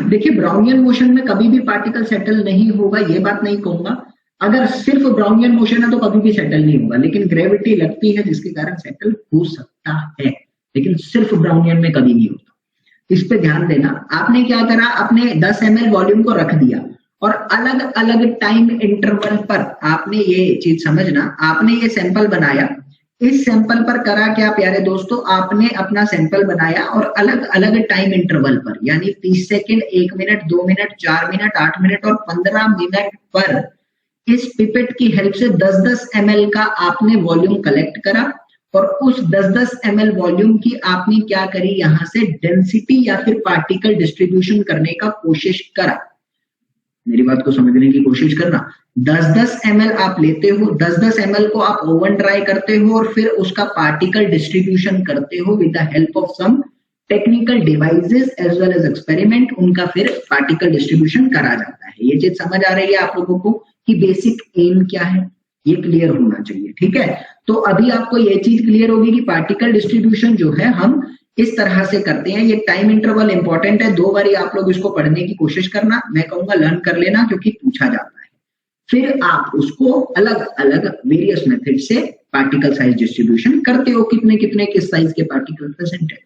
देखिए ब्राउनियन मोशन में कभी भी पार्टिकल सेटल नहीं होगा, ये बात नहीं कहूंगा। अगर सिर्फ ब्राउनियन मोशन है तो कभी भी सेटल नहीं होगा, लेकिन ग्रेविटी लगती है जिसके कारण सेटल हो सकता है, लेकिन सिर्फ ब्राउनियन में कभी नहीं होता। इस पे ध्यान देना। आपने क्या करा? आपने 10 ml वॉल्यूम को रख दिया और अलग अलग टाइम इंटरवल पर आपने, ये चीज समझना, आपने ये सैंपल बनाया। इस सैंपल पर करा क्या प्यारे दोस्तों? आपने अपना सैंपल बनाया और अलग अलग टाइम इंटरवल पर यानी 30 second, 1 minute, 2 minute, 4 minute, 8 minute और 15 मिनट पर इस पिपेट की हेल्प से 10-10 ml का आपने वॉल्यूम कलेक्ट करा और उस 10-10 ml वॉल्यूम की आपने क्या करी? यहाँ से डेंसिटी या फिर पार्टिकल डिस्ट्रीब्यूशन करने का कोशिश करा। मेरी बात को समझने की कोशिश करना। 10-10 ml आप लेते हो, 10-10 ml को आप ओवन ड्राई करते हो और फिर उसका पार्टिकल डिस्ट्रीब्यूशन करते हो with the help of some technical devices as well as experiment, उनका फिर पार्टिकल डिस्ट्रीब्यूशन करा जाता है। ये चीज समझ आ रही है आप लोगों को कि बेसिक एम क्या है? ये क्लियर होना चाहिए, ठीक है? तो अभी आपको ये चीज क्लियर होगी कि पार्टिकल डिस्ट्रीब्यूशन जो है हम इस तरह से करते हैं। ये टाइम इंटरवल इंपॉर्टेंट है, 2 बारी आप लोग इसको पढ़ने की कोशिश करना, मैं कहूंगा लर्न कर लेना क्योंकि पूछा जाता है। फिर आप उसको अलग अलग वेरियस मेथड से पार्टिकल साइज डिस्ट्रीब्यूशन करते हो, कितने कितने किस साइज के पार्टिकल प्रेजेंट है।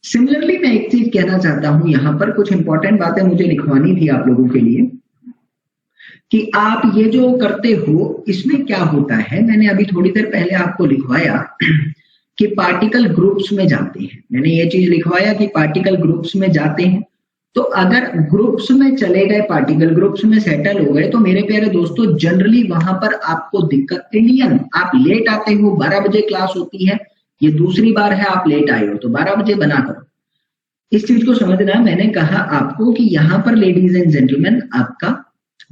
सिमिलरली मैं एक चीज कहना चाहता हूं, यहाँ पर कुछ इंपॉर्टेंट बातें मुझे लिखवानी थी आप लोगों के लिए कि आप ये जो करते हो इसमें क्या होता है। मैंने अभी थोड़ी देर पहले आपको लिखवाया कि पार्टिकल ग्रुप्स में जाते हैं, मैंने ये चीज लिखवाया कि पार्टिकल ग्रुप्स में जाते हैं। तो अगर ग्रुप्स में चले गए, पार्टिकल ग्रुप्स में सेटल हो गए, तो मेरे प्यारे दोस्तों जनरली वहां पर आपको दिक्कत, इंडियन आप लेट आते हो, 12 बजे क्लास होती है, ये दूसरी बार है आप लेट आए हो, तो 12 बजे बना करो। इस चीज को समझना, मैंने कहा आपको कि यहाँ पर लेडीज एंड जेंटलमैन आपका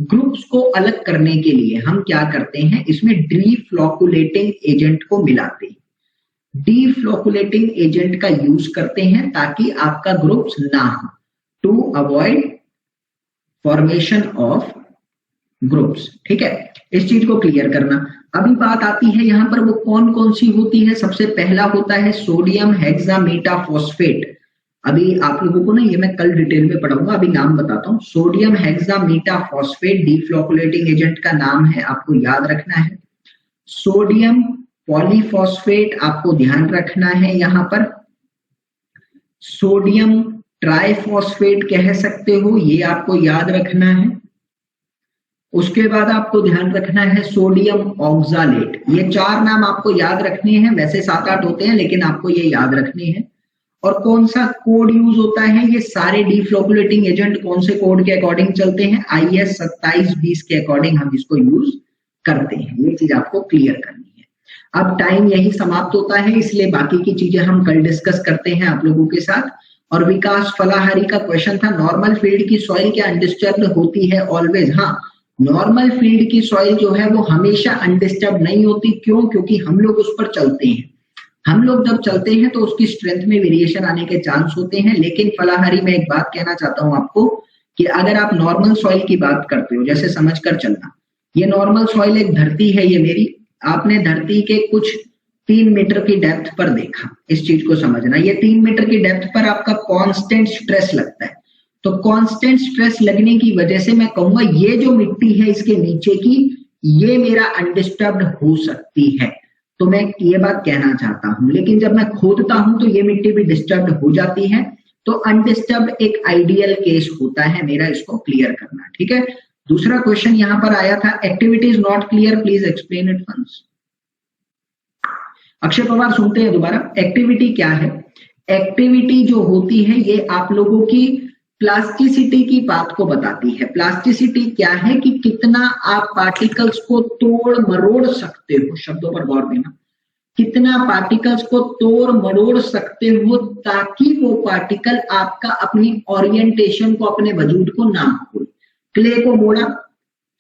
ग्रुप्स को अलग करने के लिए हम क्या करते हैं, इसमें डीफ्लोकुलेटिंग एजेंट को मिलाते हैं। डीफ्लोकुलेटिंग एजेंट का यूज करते हैं ताकि आपका ग्रुप्स ना हो, to avoid formation of groups, ठीक है? इस चीज को क्लियर करना। अभी बात आती है यहाँ पर वो कौन कौन सी होती है। सबसे पहला होता है सोडियम हेक्सामेटाफॉस्फेट। अभी आप लोगों को ना ये मैं कल डिटेल में पढ़ाऊंगा, अभी नाम बताता हूँ। सोडियम हेक्सामेटाफॉस्फेट डीफ्लोकुलेटिंग एजेंट का नाम है, आपको याद रखना है। सोडियम पॉलीफॉस्फेट आपको ध्यान रखना है यहाँ पर। सोडियम ट्राइफॉस्फेट कह सकते हो, ये आपको याद रखना है। उसके बाद आपको ध्यान रखना है सोडियम ऑक्सालेट। ये 4 नाम आपको याद रखने हैं, वैसे 7-8 होते हैं लेकिन आपको ये याद रखने हैं। और कौन सा कोड यूज होता है, ये सारे डीफ्लोकुलेटिंग एजेंट कौन से कोड के अकॉर्डिंग चलते हैं, IS 2720 के अकॉर्डिंग हम इसको यूज करते हैं। ये चीज आपको क्लियर करनी है। अब टाइम यही समाप्त होता है, इसलिए बाकी की चीजें हम कल डिस्कस करते हैं आप लोगों के साथ। और विकास फलाहारी का क्वेश्चन था, नॉर्मल फील्ड की सॉइल क्या अनडिस्टर्ब्ड होती है ऑलवेज? हाँ, नॉर्मल फील्ड की सॉइल जो है वो हमेशा अनडिस्टर्ब नहीं होती। क्यों? क्योंकि हम लोग उस पर चलते हैं। हम लोग जब चलते हैं तो उसकी स्ट्रेंथ में वेरिएशन आने के चांस होते हैं। लेकिन फलाहारी में एक बात कहना चाहता हूं आपको कि अगर आप नॉर्मल सॉइल की बात करते हो, जैसे समझकर चलना, ये नॉर्मल सॉइल एक धरती है, ये मेरी, आपने धरती के कुछ 3 मीटर की डेप्थ पर देखा, इस चीज को समझना। ये 3 मीटर की डेप्थ पर आपका कांस्टेंट स्ट्रेस लगता है, तो कांस्टेंट स्ट्रेस लगने की वजह से मैं कहूंगा ये जो मिट्टी है इसके नीचे की, ये मेरा अनडिस्टर्ब्ड हो सकती है, तो मैं ये बात कहना चाहता हूं। लेकिन जब मैं खोदता हूं तो ये मिट्टी भी डिस्टर्ब्ड हो जाती है, तो अनडिस्टर्ब्ड एक आइडियल केस होता है मेरा, इसको क्लियर करना, ठीक है। दूसरा क्वेश्चन यहां पर आया था, activity is not clear, please explain it once. Akshay Pawar सुनते हैं दोबारा। एक्टिविटी क्या है? एक्टिविटी जो होती है ये आप लोगों की प्लास्टिसिटी की बात को बताती है। प्लास्टिसिटी क्या है कि कितना आप पार्टिकल्स को तोड़ मरोड़ सकते हो, शब्दों पर गौर देना, कितना पार्टिकल्स को तोड़ मरोड़ सकते हो ताकि वो पार्टिकल आपका अपनी ओरिएंटेशन को, अपने वजूद को ना खोए। क्ले को मोड़ा,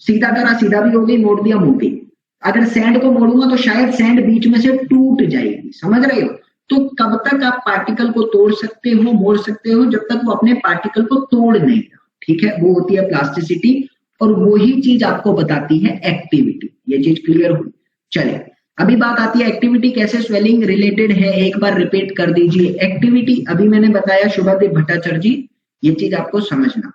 सीधा करा, सीधा भी हो गई, मोड़ दिया, मोटी। अगर सैंड को मोड़ूंगा तो शायद सैंड बीच में से टूट जाएगी, समझ रहे हो? तो कब तक आप पार्टिकल को तोड़ सकते हो, मोड़ सकते हो, जब तक वो अपने पार्टिकल को तोड़ नहीं रहा, ठीक है। वो होती है प्लास्टिसिटी, और वही चीज आपको बताती है एक्टिविटी। ये चीज क्लियर हुई? चले, अभी बात आती है एक्टिविटी कैसे स्वेलिंग रिलेटेड है, एक बार रिपीट कर दीजिए। एक्टिविटी अभी मैंने बताया, शुभादेव भट्टाचार्य जी, ये चीज आपको समझना।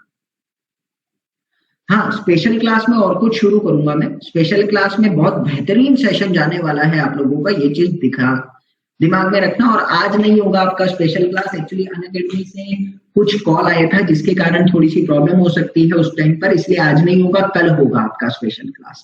हाँ, स्पेशल क्लास में और कुछ शुरू करूंगा मैं। स्पेशल क्लास में बहुत बेहतरीन सेशन जाने वाला है आप लोगों का, ये चीज दिमाग में रखना। और आज नहीं होगा आपका स्पेशल क्लास, एक्चुअली अनअकैडमी से कुछ कॉल आया था जिसके कारण थोड़ी सी प्रॉब्लम हो सकती है उस टाइम पर, इसलिए आज नहीं होगा, कल होगा आपका स्पेशल क्लास,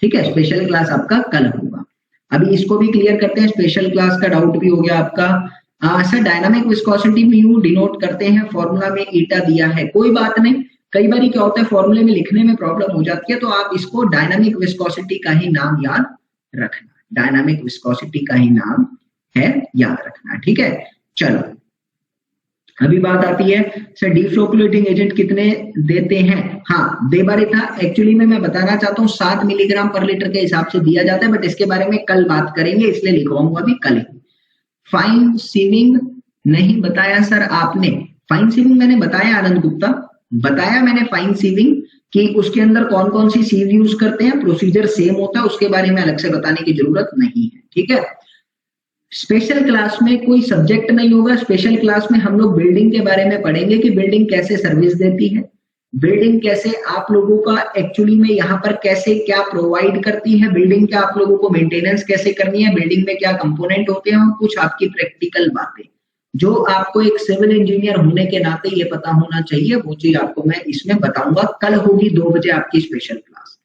ठीक है। स्पेशल क्लास आपका कल होगा। अभी इसको भी क्लियर करते हैं, स्पेशल क्लास का डाउट भी हो गया आपका। सर डायनामिक विस्कोसिटी में यूं डिनोट करते हैं, फॉर्मूला में ईटा दिया है, कोई बात नहीं। कई बार क्या होता है, फॉर्मूले में लिखने में प्रॉब्लम हो जाती है, तो आप इसको डायनामिक विस्कोसिटी का ही नाम याद रखना, डायनामिक विस्कोसिटी का ही नाम है, याद रखना, ठीक है। चलो, अभी बात आती है सर डिफ्लोकुलेटिंग एजेंट कितने देते हैं। हाँ, दे बारे था, एक्चुअली में मैं बताना चाहता हूँ 7 मिलीग्राम पर लीटर के हिसाब से दिया जाता है, बट इसके बारे में कल बात करेंगे, इसलिए लिखवाऊंगा अभी कल ही। फाइन सीविंग नहीं बताया सर आपने। फाइन सीविंग मैंने बताया, आनंद गुप्ता, बताया मैंने फाइन सीविंग कि उसके अंदर कौन कौन सी सीव यूज करते हैं, प्रोसीजर सेम होता है, उसके बारे में अलग से बताने की जरूरत नहीं है, ठीक है। स्पेशल क्लास में कोई सब्जेक्ट नहीं होगा, स्पेशल क्लास में हम लोग बिल्डिंग के बारे में पढ़ेंगे कि बिल्डिंग कैसे सर्विस देती है, बिल्डिंग कैसे आप लोगों का एक्चुअली में यहाँ पर कैसे क्या प्रोवाइड करती है, बिल्डिंग क्या आप लोगों को मेंटेनेंस कैसे करनी है, बिल्डिंग में क्या कंपोनेंट होते हैं, और कुछ आपकी प्रैक्टिकल बातें जो आपको एक सिविल इंजीनियर होने के नाते ये पता होना चाहिए, वो चीज आपको मैं इसमें बताऊंगा। कल होगी 2 बजे आपकी स्पेशल क्लास,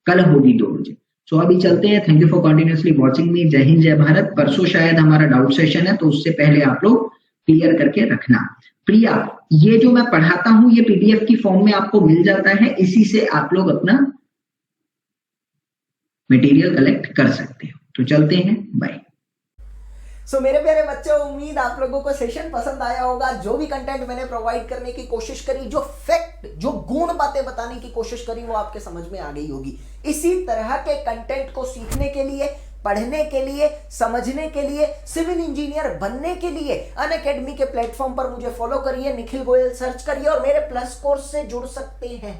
कल होगी 2 बजे। सो अभी चलते हैं। Thank you for continuously watching me. जय हिंद, जय भारत। परसों शायद हमारा डाउट सेशन है, तो उससे पहले आप लोग क्लियर करके रखना। प्रिया, ये जो मैं पढ़ाता हूं ये पीडीएफ की फॉर्म में आपको मिल जाता है, इसी से आप लोग अपना मटेरियल कलेक्ट कर सकते हो। तो चलते हैं, बाय। सो मेरे प्यारे बच्चों, उम्मीद आप लोगों को सेशन पसंद आया होगा। जो भी कंटेंट मैंने प्रोवाइड करने की कोशिश करी, जो फैक्ट, जो गुण बातें बताने की कोशिश करी, वो आपके समझ में आ गई होगी। इसी तरह के कंटेंट को सीखने के लिए, पढ़ने के लिए, समझने के लिए, सिविल इंजीनियर बनने के लिए अनअकैडमी के प्लेटफॉर्म पर मुझे फॉलो करिए, निखिल गोयल सर्च करिए और मेरे प्लस कोर्स से जुड़ सकते हैं।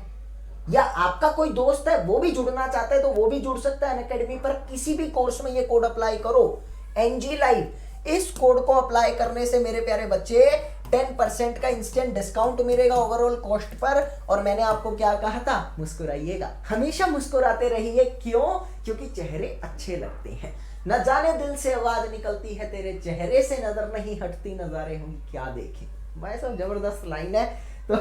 या आपका कोई दोस्त है वो भी जुड़ना चाहता है तो वो भी जुड़ सकता है अनअकैडमी पर। किसी भी कोर्स में ये कोड अप्लाई करो, एनजी लाइव, इस कोड को अप्लाई करने से मेरे प्यारे बच्चे 10% का इंस्टेंट डिस्काउंट मिलेगा ओवरऑल कॉस्ट पर। और मैंने आपको क्या कहा था, मुस्कुराइएगा, हमेशा मुस्कुराते रहिए। क्यों? क्योंकि चेहरे अच्छे लगते हैं। न जाने दिल से आवाज निकलती है तेरे चेहरे से, नजर नहीं हटती नजारे हम क्या देखें। भाई साहब जबरदस्त लाइन है। तो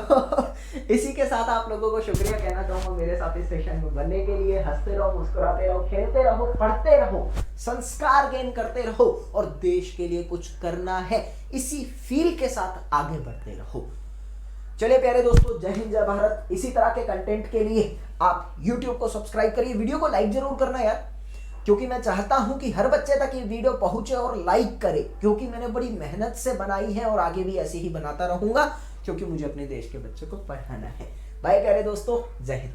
इसी के साथ आप लोगों को शुक्रिया कहना चाहूंगा मेरे साथ इस सेशन में बनने के लिए। हंसते रहो, मुस्कुराते रहो, खेलते रहो, पढ़ते रहो, संस्कार गेन करते रहो और देश के लिए कुछ करना है, इसी फील के साथ आगे बढ़ते रहो। चलिए प्यारे दोस्तों, जय हिंद, जय भारत। इसी तरह के कंटेंट के लिए आप YouTube को सब्सक्राइब करिए, वीडियो को लाइक जरूर करना यार, क्योंकि मैं चाहता हूं कि हर बच्चे तक ये वीडियो पहुंचे और लाइक करे, क्योंकि मैंने बड़ी मेहनत से बनाई है और आगे भी ऐसे ही बनाता रहूंगा, क्योंकि मुझे अपने देश के बच्चों को पढ़ाना है। बाय प्यारे दोस्तों, जय हिंद।